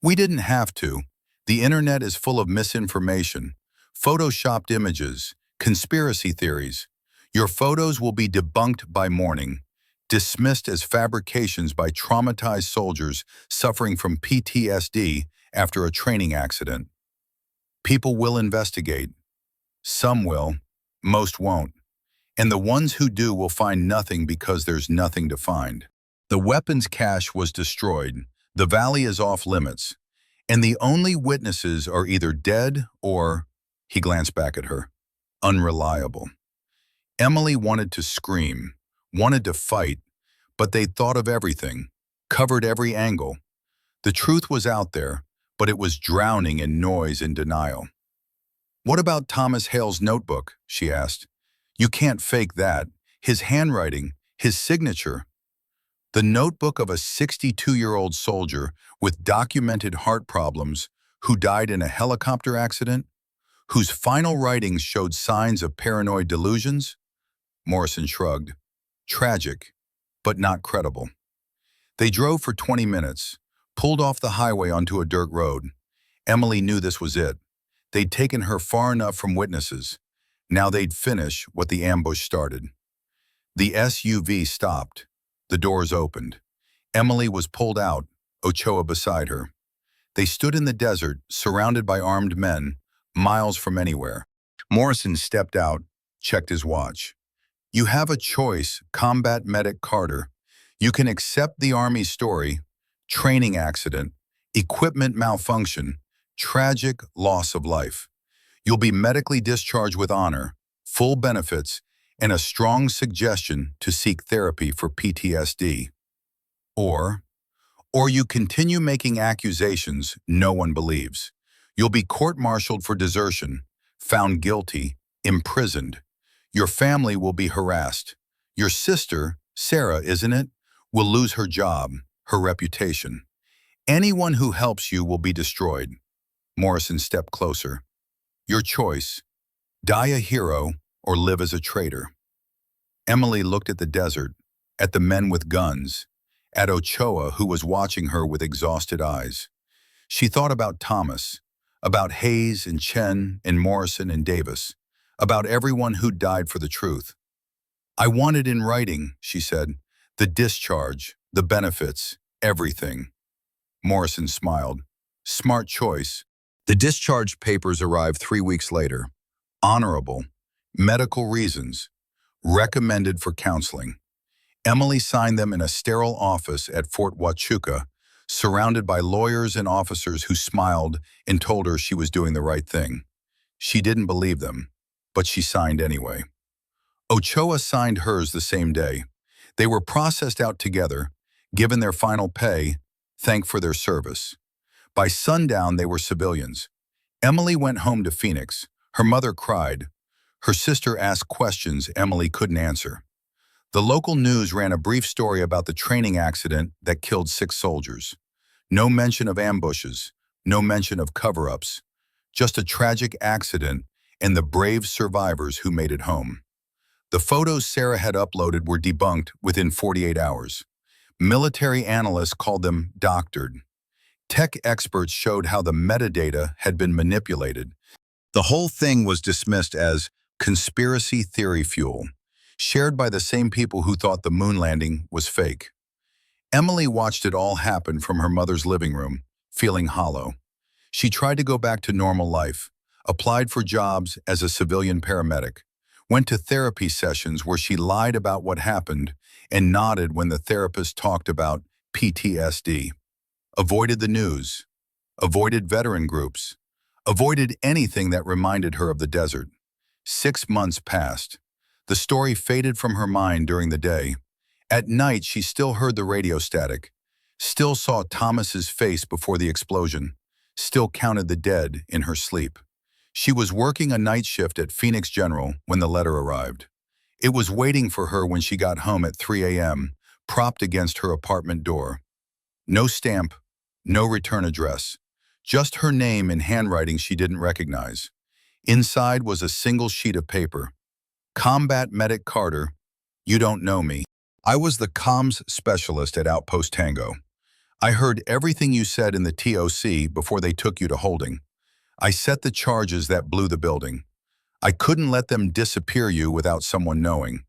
We didn't have to. The internet is full of misinformation, photoshopped images, conspiracy theories. Your photos will be debunked by morning, dismissed as fabrications by traumatized soldiers suffering from PTSD after a training accident. People will investigate. Some will, most won't. And the ones who do will find nothing because there's nothing to find. The weapons cache was destroyed. The valley is off limits. And the only witnesses are either dead or, he glanced back at her, unreliable. Emily wanted to scream, wanted to fight, but they'd thought of everything, covered every angle. The truth was out there, but it was drowning in noise and denial. What about Thomas Hale's notebook? She asked. You can't fake that. His handwriting, his signature. The notebook of a 62-year-old soldier with documented heart problems who died in a helicopter accident, whose final writings showed signs of paranoid delusions? Morrison shrugged. Tragic, but not credible. They drove for 20 minutes, pulled off the highway onto a dirt road. Emily knew this was it. They'd taken her far enough from witnesses. Now they'd finish what the ambush started. The SUV stopped. The doors opened. Emily was pulled out, Ochoa beside her. They stood in the desert, surrounded by armed men, miles from anywhere. Morrison stepped out, checked his watch. You have a choice, Combat Medic Carter. You can accept the Army's story, training accident, equipment malfunction, tragic loss of life. You'll be medically discharged with honor, full benefits, and a strong suggestion to seek therapy for PTSD. Or you continue making accusations no one believes. You'll be court-martialed for desertion, found guilty, imprisoned. Your family will be harassed. Your sister, Sarah, isn't it, will lose her job, her reputation. Anyone who helps you will be destroyed. Morrison stepped closer. Your choice, die a hero or live as a traitor. Emily looked at the desert, at the men with guns, at Ochoa who was watching her with exhausted eyes. She thought about Thomas, about Hayes and Chen and Morrison and Davis, about everyone who died for the truth. "I want it in writing," she said. "The discharge, the benefits, everything." Morrison smiled. "Smart choice." The discharge papers arrived 3 weeks later. Honorable. Medical reasons. Recommended for counseling. Emily signed them in a sterile office at Fort Huachuca, surrounded by lawyers and officers who smiled and told her she was doing the right thing. She didn't believe them, but she signed anyway. Ochoa signed hers the same day. They were processed out together, given their final pay, thanked for their service. By sundown, they were civilians. Emily went home to Phoenix. Her mother cried. Her sister asked questions Emily couldn't answer. The local news ran a brief story about the training accident that killed 6 soldiers. No mention of ambushes, no mention of cover-ups, just a tragic accident and the brave survivors who made it home. The photos Sarah had uploaded were debunked within 48 hours. Military analysts called them doctored. Tech experts showed how the metadata had been manipulated. The whole thing was dismissed as conspiracy theory fuel, shared by the same people who thought the moon landing was fake. Emily watched it all happen from her mother's living room, feeling hollow. She tried to go back to normal life, applied for jobs as a civilian paramedic, went to therapy sessions where she lied about what happened and nodded when the therapist talked about PTSD. Avoided the news, avoided veteran groups, avoided anything that reminded her of the desert. 6 months passed. The story faded from her mind during the day. At night, she still heard the radio static, still saw Thomas's face before the explosion, still counted the dead in her sleep. She was working a night shift at Phoenix General when the letter arrived. It was waiting for her when she got home at 3 a.m., propped against her apartment door. No stamp, no return address, just her name in handwriting she didn't recognize. Inside was a single sheet of paper. Combat Medic Carter, you don't know me. I was the comms specialist at Outpost Tango. I heard everything you said in the TOC before they took you to holding. I set the charges that blew the building. I couldn't let them disappear you without someone knowing.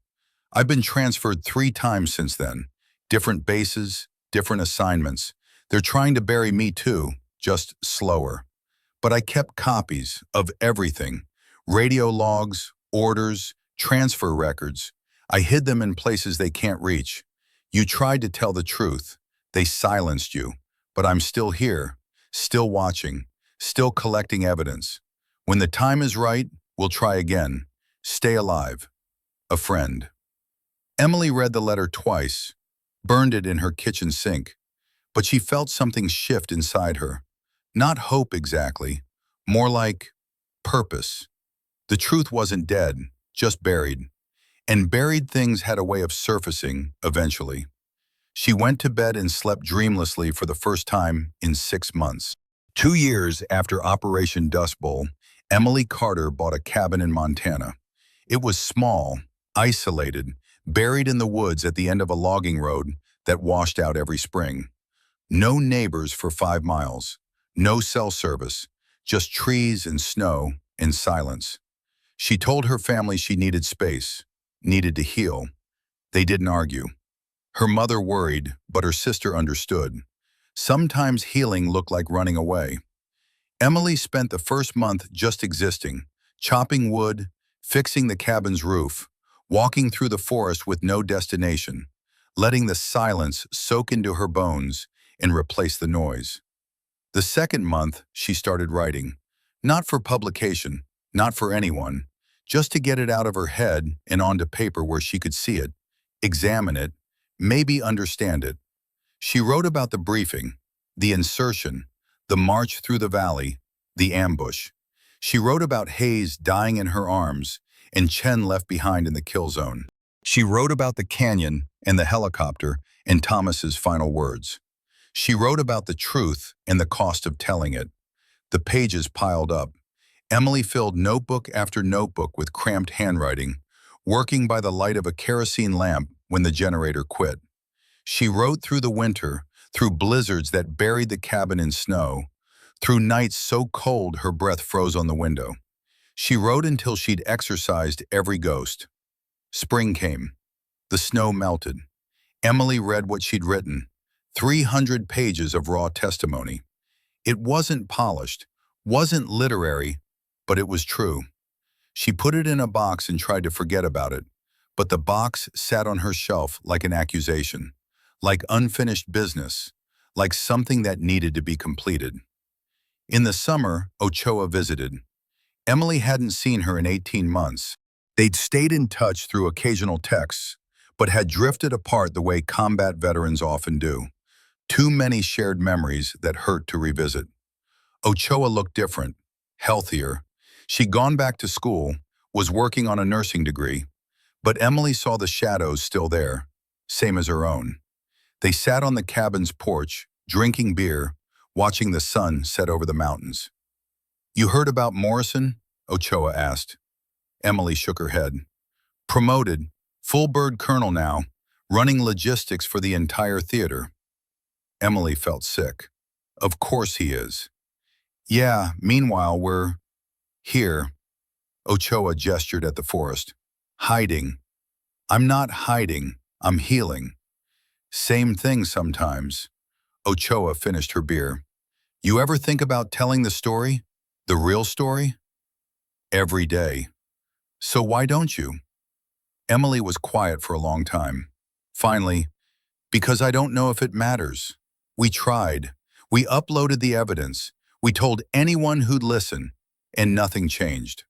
I've been transferred 3 times since then. Different bases, different assignments. They're trying to bury me too, just slower. But I kept copies of everything. Radio logs, orders, transfer records. I hid them in places they can't reach. You tried to tell the truth. They silenced you. But I'm still here, still watching, still collecting evidence. When the time is right, we'll try again. Stay alive. A friend. Emily read the letter twice, burned it in her kitchen sink, but she felt something shift inside her. Not hope exactly, more like purpose. The truth wasn't dead, just buried. And buried things had a way of surfacing eventually. She went to bed and slept dreamlessly for the first time in 6 months. 2 years after Operation Dust Bowl, Emily Carter bought a cabin in Montana. It was small, isolated, buried in the woods at the end of a logging road that washed out every spring. No neighbors for 5 miles, no cell service, just trees and snow and silence. She told her family she needed space, needed to heal. They didn't argue. Her mother worried, but her sister understood. Sometimes healing looked like running away. Emily spent the first month just existing, chopping wood, fixing the cabin's roof, walking through the forest with no destination, letting the silence soak into her bones and replace the noise. The second month, she started writing, not for publication, not for anyone, just to get it out of her head and onto paper where she could see it, examine it, maybe understand it. She wrote about the briefing, the insertion, the march through the valley, the ambush. She wrote about Hayes dying in her arms and Chen left behind in the kill zone. She wrote about the canyon and the helicopter and Thomas's final words. She wrote about the truth and the cost of telling it. The pages piled up. Emily filled notebook after notebook with cramped handwriting, working by the light of a kerosene lamp when the generator quit. She wrote through the winter, through blizzards that buried the cabin in snow, through nights so cold her breath froze on the window. She wrote until she'd exorcised every ghost. Spring came. The snow melted. Emily read what she'd written. 300 pages of raw testimony. It wasn't polished, wasn't literary, but it was true. She put it in a box and tried to forget about it, but the box sat on her shelf like an accusation, like unfinished business, like something that needed to be completed. In the summer, Ochoa visited. Emily hadn't seen her in 18 months. They'd stayed in touch through occasional texts, but had drifted apart the way combat veterans often do. Too many shared memories that hurt to revisit. Ochoa looked different, healthier. She'd gone back to school, was working on a nursing degree, but Emily saw the shadows still there, same as her own. They sat on the cabin's porch, drinking beer, watching the sun set over the mountains. "You heard about Morrison?" Ochoa asked. Emily shook her head. "Promoted, full-bird colonel now, running logistics for the entire theater." Emily felt sick. "Of course he is." "Yeah, meanwhile we're here." Ochoa gestured at the forest. "Hiding." "I'm not hiding, I'm healing." "Same thing sometimes." Ochoa finished her beer. "You ever think about telling the story? The real story?" "Every day." "So why don't you?" Emily was quiet for a long time. Finally, "Because I don't know if it matters. We tried. We uploaded the evidence. We told anyone who'd listen, and nothing changed.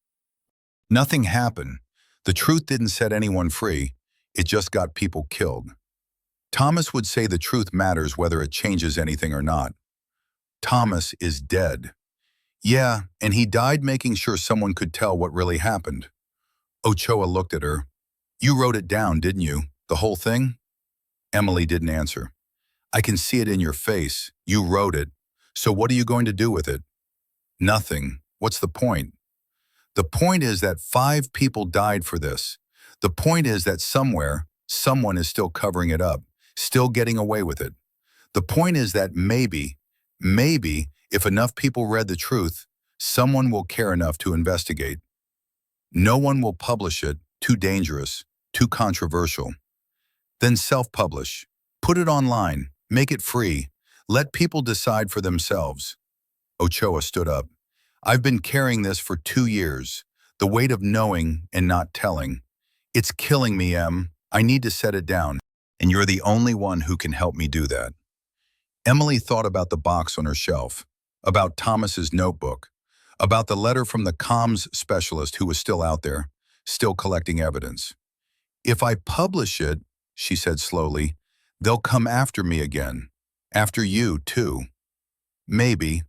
Nothing happened. The truth didn't set anyone free. It just got people killed." Thomas would say the truth matters whether it changes anything or not. "Thomas is dead." "Yeah, and he died making sure someone could tell what really happened." Ochoa looked at her. "You wrote it down, didn't you? The whole thing?" Emily didn't answer. "I can see it in your face. You wrote it. So what are you going to do with it?" "Nothing. What's the point?" "The point is that 5 people died for this. The point is that somewhere, someone is still covering it up, still getting away with it. The point is that maybe, if enough people read the truth, someone will care enough to investigate. No one will publish it, too dangerous, too controversial. Then self-publish. Put it online. Make it free. Let people decide for themselves." Ochoa stood up. "I've been carrying this for 2 years, the weight of knowing and not telling. It's killing me, Em. I need to set it down, and you're the only one who can help me do that." Emily thought about the box on her shelf, about Thomas's notebook, about the letter from the comms specialist who was still out there, still collecting evidence. "If I publish it," she said slowly, "they'll come after me again. After you, too. Maybe.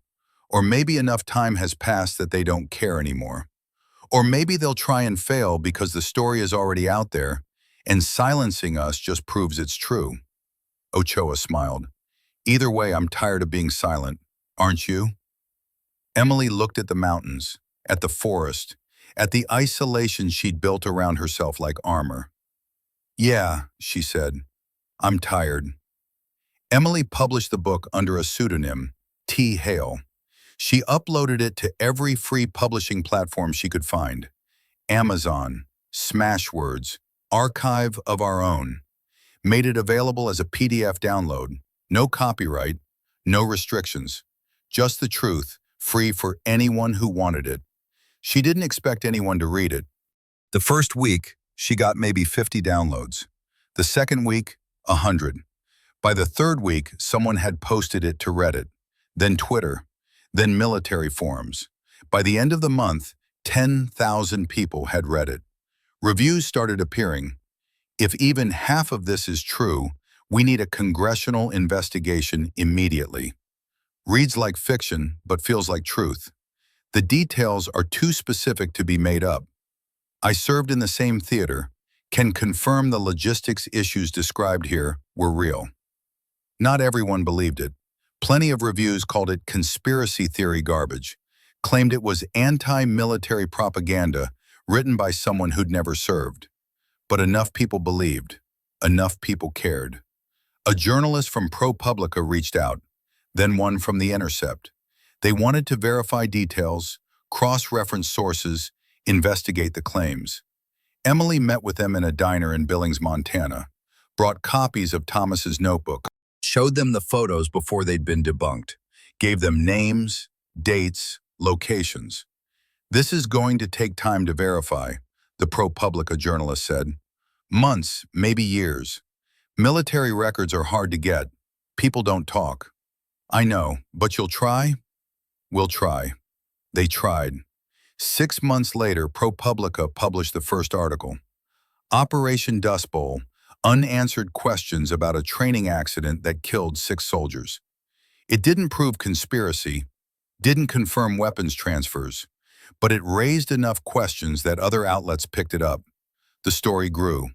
Or maybe enough time has passed that they don't care anymore. Or maybe they'll try and fail because the story is already out there, and silencing us just proves it's true." Ochoa smiled. "Either way, I'm tired of being silent. Aren't you?" Emily looked at the mountains, at the forest, at the isolation she'd built around herself like armor. "Yeah," she said, "I'm tired." Emily published the book under a pseudonym, T. Hale. She uploaded it to every free publishing platform she could find. Amazon, Smashwords, Archive of Our Own. Made it available as a PDF download. No copyright, no restrictions. Just the truth, free for anyone who wanted it. She didn't expect anyone to read it. The first week, she got maybe 50 downloads. The second week, 100. By the third week, someone had posted it to Reddit, then Twitter, then military forums. By the end of the month, 10,000 people had read it. Reviews started appearing. "If even half of this is true, we need a congressional investigation immediately. Reads like fiction, but feels like truth. The details are too specific to be made up. I served in the same theater, can confirm the logistics issues described here were real." Not everyone believed it. Plenty of reviews called it conspiracy theory garbage, claimed it was anti-military propaganda written by someone who'd never served. But enough people believed. Enough people cared. A journalist from ProPublica reached out, then one from The Intercept. They wanted to verify details, cross-reference sources, investigate the claims. Emily met with them in a diner in Billings, Montana, brought copies of Thomas's notebook, showed them the photos before they'd been debunked, gave them names, dates, locations. "This is going to take time to verify," the ProPublica journalist said. "Months, maybe years. Military records are hard to get. People don't talk." "I know, but you'll try?" "We'll try." They tried. 6 months later, ProPublica published the first article. Operation Dust Bowl: Unanswered Questions About a Training Accident That Killed 6 Soldiers. It didn't prove conspiracy, didn't confirm weapons transfers, but it raised enough questions that other outlets picked it up. The story grew.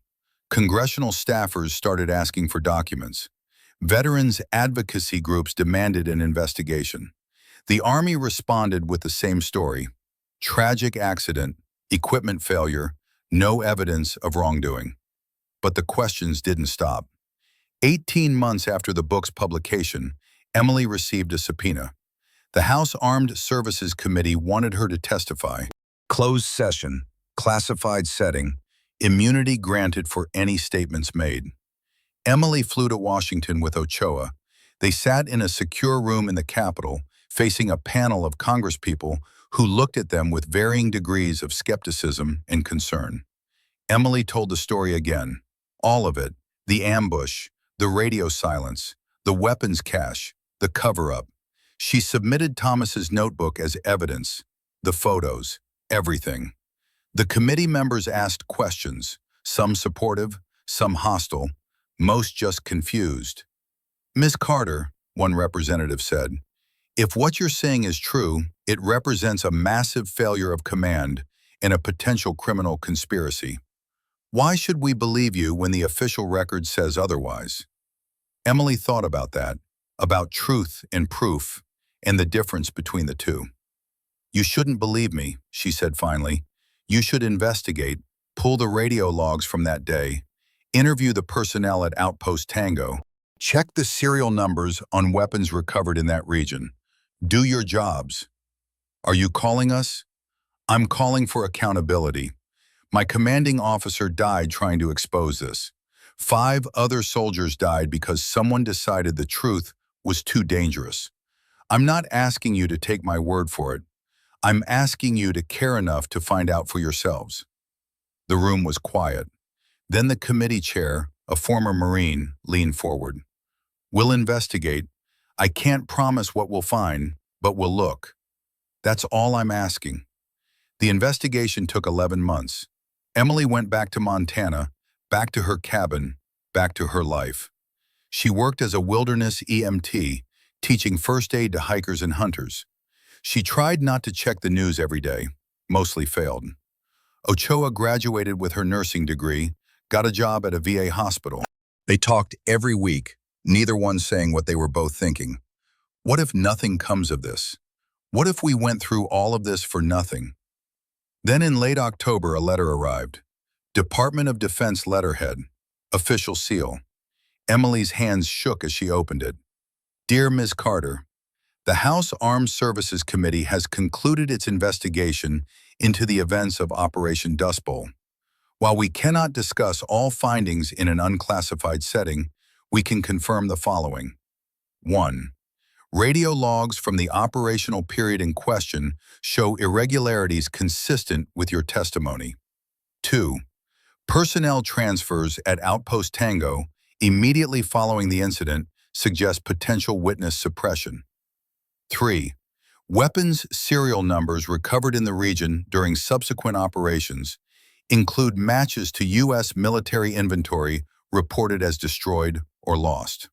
Congressional staffers started asking for documents. Veterans advocacy groups demanded an investigation. The Army responded with the same story: tragic accident, equipment failure, no evidence of wrongdoing. But the questions didn't stop. 18 months after the book's publication, Emily received a subpoena. The House Armed Services Committee wanted her to testify. Closed session, classified setting, immunity granted for any statements made. Emily flew to Washington with Ochoa. They sat in a secure room in the Capitol, facing a panel of congresspeople who looked at them with varying degrees of skepticism and concern. Emily told the story again. All of it: the ambush, the radio silence, the weapons cache, the cover-up. She submitted Thomas's notebook as evidence, the photos, everything. The committee members asked questions, some supportive, some hostile, most just confused. "Ms. Carter," one representative said, "if what you're saying is true, it represents a massive failure of command and a potential criminal conspiracy. Why should we believe you when the official record says otherwise?" Emily thought about that, about truth and proof, and the difference between the two. "You shouldn't believe me," she said finally. "You should investigate, pull the radio logs from that day, interview the personnel at Outpost Tango, check the serial numbers on weapons recovered in that region. Do your jobs." "Are you calling us?" "I'm calling for accountability. My commanding officer died trying to expose this. 5 other soldiers died because someone decided the truth was too dangerous. I'm not asking you to take my word for it. I'm asking you to care enough to find out for yourselves." The room was quiet. Then the committee chair, a former Marine, leaned forward. "We'll investigate. I can't promise what we'll find, but we'll look. That's all I'm asking." The investigation took 11 months. Emily went back to Montana, back to her cabin, back to her life. She worked as a wilderness EMT, teaching first aid to hikers and hunters. She tried not to check the news every day, mostly failed. Ochoa graduated with her nursing degree, got a job at a VA hospital. They talked every week, neither one saying what they were both thinking. What if nothing comes of this? What if we went through all of this for nothing? Then in late October, a letter arrived. Department of Defense letterhead, official seal. Emily's hands shook as she opened it. "Dear Ms. Carter, the House Armed Services Committee has concluded its investigation into the events of Operation Dust Bowl. While we cannot discuss all findings in an unclassified setting, we can confirm the following. 1. Radio logs from the operational period in question show irregularities consistent with your testimony. 2. Personnel transfers at Outpost Tango immediately following the incident suggest potential witness suppression. 3. Weapons serial numbers recovered in the region during subsequent operations include matches to U.S. military inventory reported as destroyed or lost.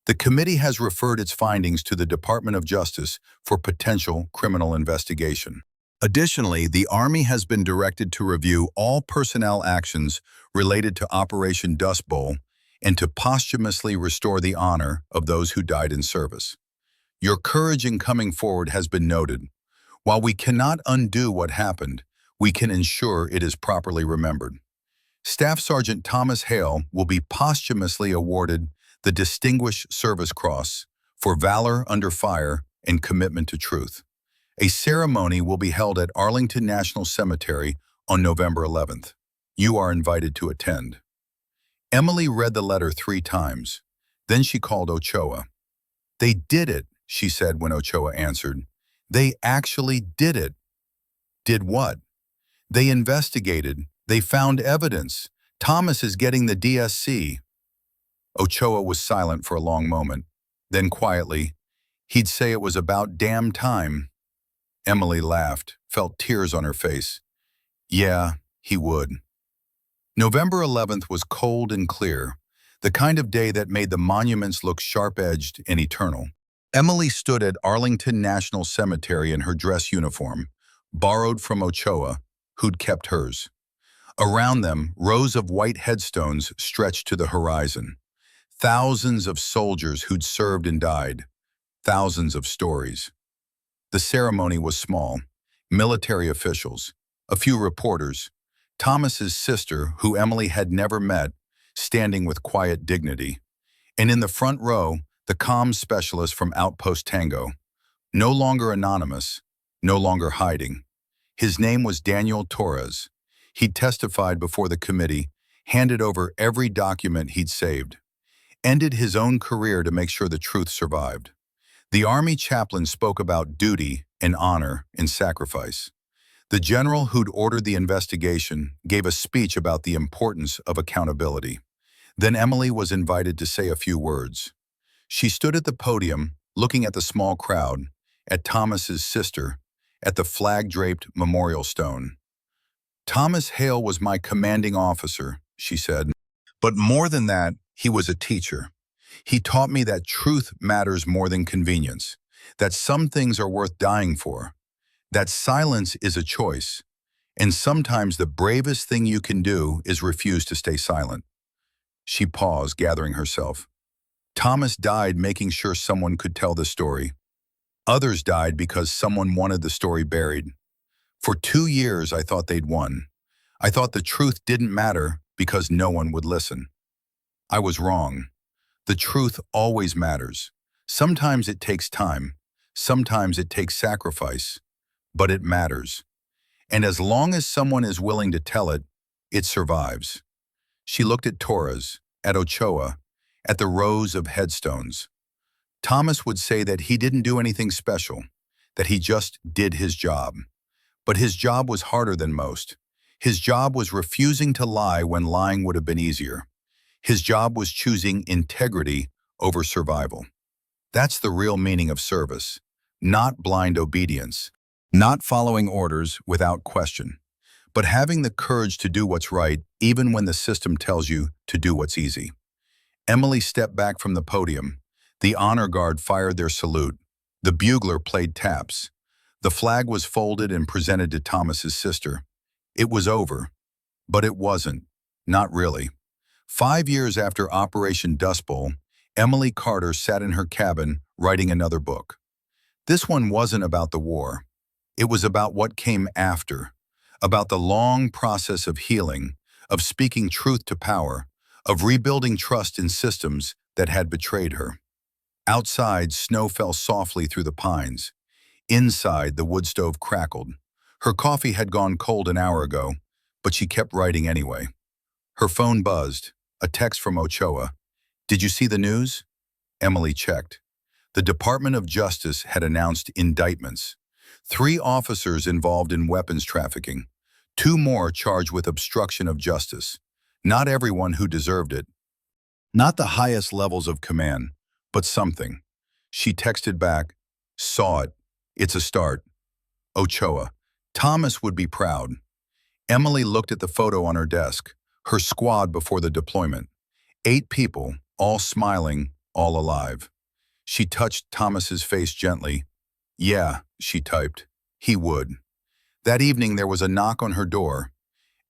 The committee has referred its findings to the Department of Justice for potential criminal investigation. Additionally, the Army has been directed to review all personnel actions related to Operation Dust Bowl and to posthumously restore the honor of those who died in service. Your courage in coming forward has been noted. While we cannot undo what happened, we can ensure it is properly remembered. Staff Sergeant Thomas Hale will be posthumously awarded the Distinguished Service Cross for valor under fire and commitment to truth. A ceremony will be held at Arlington National Cemetery on November 11th. You are invited to attend." Emily read the letter 3 times. Then she called Ochoa. "They did it," she said when Ochoa answered. "They actually did it." "Did what?" "They investigated. They found evidence. Thomas is getting the DSC." Ochoa was silent for a long moment. Then quietly, "He'd say it was about damn time." Emily laughed, felt tears on her face. "Yeah, he would." November 11th was cold and clear, the kind of day that made the monuments look sharp-edged and eternal. Emily stood at Arlington National Cemetery in her dress uniform, borrowed from Ochoa, who'd kept hers. Around them, rows of white headstones stretched to the horizon. Thousands of soldiers who'd served and died. Thousands of stories. The ceremony was small. Military officials, a few reporters, Thomas's sister, who Emily had never met, standing with quiet dignity. And in the front row, the comms specialist from Outpost Tango, no longer anonymous, no longer hiding. His name was Daniel Torres. He'd testified before the committee, handed over every document he'd saved, ended his own career to make sure the truth survived. The Army chaplain spoke about duty and honor and sacrifice. The general who'd ordered the investigation gave a speech about the importance of accountability. Then Emily was invited to say a few words. She stood at the podium, looking at the small crowd, at Thomas's sister, at the flag-draped memorial stone. "Thomas Hale was my commanding officer," she said. "But more than that, he was a teacher. He taught me that truth matters more than convenience, that some things are worth dying for, that silence is a choice, and sometimes the bravest thing you can do is refuse to stay silent." She paused, gathering herself. "Thomas died making sure someone could tell the story. Others died because someone wanted the story buried. For 2 years, I thought they'd won. I thought the truth didn't matter because no one would listen. I was wrong. The truth always matters. Sometimes it takes time. Sometimes it takes sacrifice. But it matters. And as long as someone is willing to tell it, it survives." She looked at Torres, at Ochoa, at the rows of headstones. Thomas would say that he didn't do anything special, that he just did his job. But his job was harder than most. His job was refusing to lie when lying would have been easier. His job was choosing integrity over survival. That's the real meaning of service, not blind obedience, not following orders without question, but having the courage to do what's right even when the system tells you to do what's easy. Emily stepped back from the podium. The honor guard fired their salute. The bugler played taps. The flag was folded and presented to Thomas's sister. It was over. But it wasn't. Not really. 5 years after Operation Dust Bowl, Emily Carter sat in her cabin writing another book. This one wasn't about the war. It was about what came after, about the long process of healing, of speaking truth to power, of rebuilding trust in systems that had betrayed her. Outside, snow fell softly through the pines. Inside, the wood stove crackled. Her coffee had gone cold an hour ago, but she kept writing anyway. Her phone buzzed, a text from Ochoa. "Did you see the news?" Emily checked. The Department of Justice had announced indictments. 3 officers involved in weapons trafficking. 2 more charged with obstruction of justice. Not everyone who deserved it. Not the highest levels of command, but something. She texted back, "Saw it. It's a start." Ochoa. "Thomas would be proud." Emily looked at the photo on her desk, her squad before the deployment. 8 people, all smiling, all alive. She touched Thomas's face gently. "Yeah," she typed, "he would." That evening there was a knock on her door.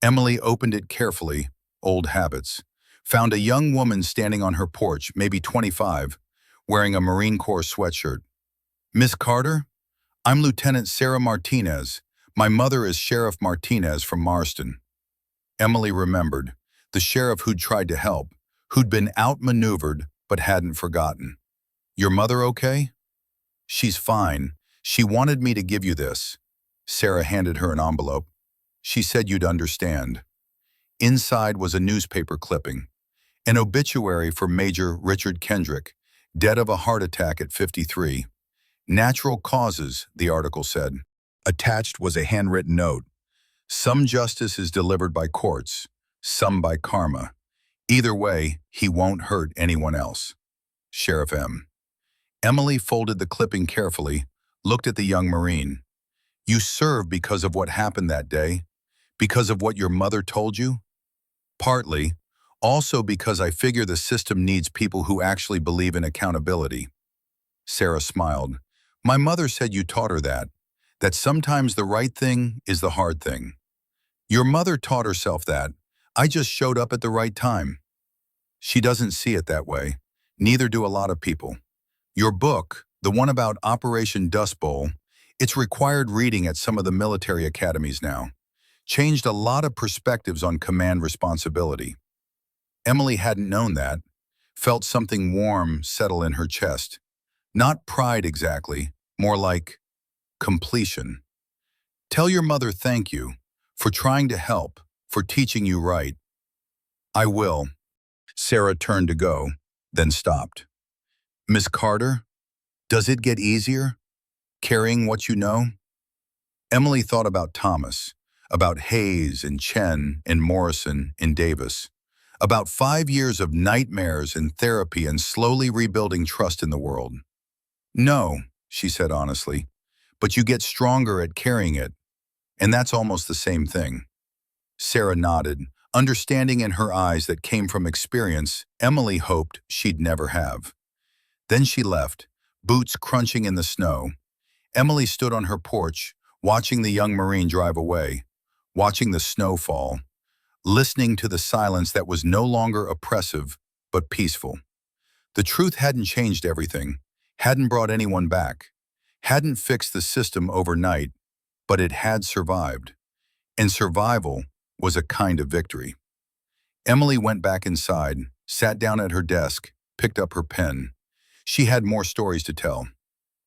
Emily opened it carefully, old habits. Found a young woman standing on her porch, maybe 25, wearing a Marine Corps sweatshirt. "Miss Carter? I'm Lieutenant Sarah Martinez. My mother is Sheriff Martinez from Marston." Emily remembered, the sheriff who'd tried to help, who'd been outmaneuvered but hadn't forgotten. "Your mother okay?" "She's fine. She wanted me to give you this." Sarah handed her an envelope. "She said you'd understand." Inside was a newspaper clipping, an obituary for Major Richard Kendrick, dead of a heart attack at 53. Natural causes, the article said. Attached was a handwritten note. Some justice is delivered by courts, some by karma. Either way, he won't hurt anyone else. Sheriff M. Emily folded the clipping carefully, looked at the young Marine. You served because of what happened that day? Because of what your mother told you? Partly. Also because I figure the system needs people who actually believe in accountability. Sarah smiled. My mother said you taught her that sometimes the right thing is the hard thing. Your mother taught herself that. I just showed up at the right time. She doesn't see it that way. Neither do a lot of people. Your book, the one about Operation Dust Bowl, it's required reading at some of the military academies now. Changed a lot of perspectives on command responsibility. Emily hadn't known that, felt something warm settle in her chest. Not pride exactly, more like completion. Tell your mother thank you for trying to help, for teaching you right. I will. Sarah turned to go, then stopped. Miss Carter, does it get easier, carrying what you know? Emily thought about Thomas, about Hayes and Chen and Morrison and Davis, about 5 years of nightmares and therapy and slowly rebuilding trust in the world. No, she said honestly, but you get stronger at carrying it, and that's almost the same thing. Sarah nodded, understanding in her eyes that came from experience Emily hoped she'd never have. Then she left, boots crunching in the snow. Emily stood on her porch, watching the young Marine drive away, watching the snow fall, listening to the silence that was no longer oppressive, but peaceful. The truth hadn't changed everything, hadn't brought anyone back, hadn't fixed the system overnight, but it had survived. And survival was a kind of victory. Emily went back inside, sat down at her desk, picked up her pen. She had more stories to tell.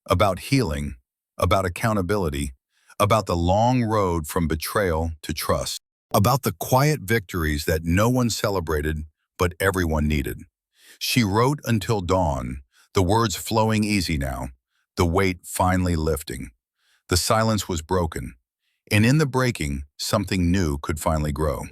About healing, about accountability, about the long road from betrayal to trust, about the quiet victories that no one celebrated but everyone needed. She wrote until dawn, the words flowing easy now, the weight finally lifting. The silence was broken, and in the breaking, something new could finally grow.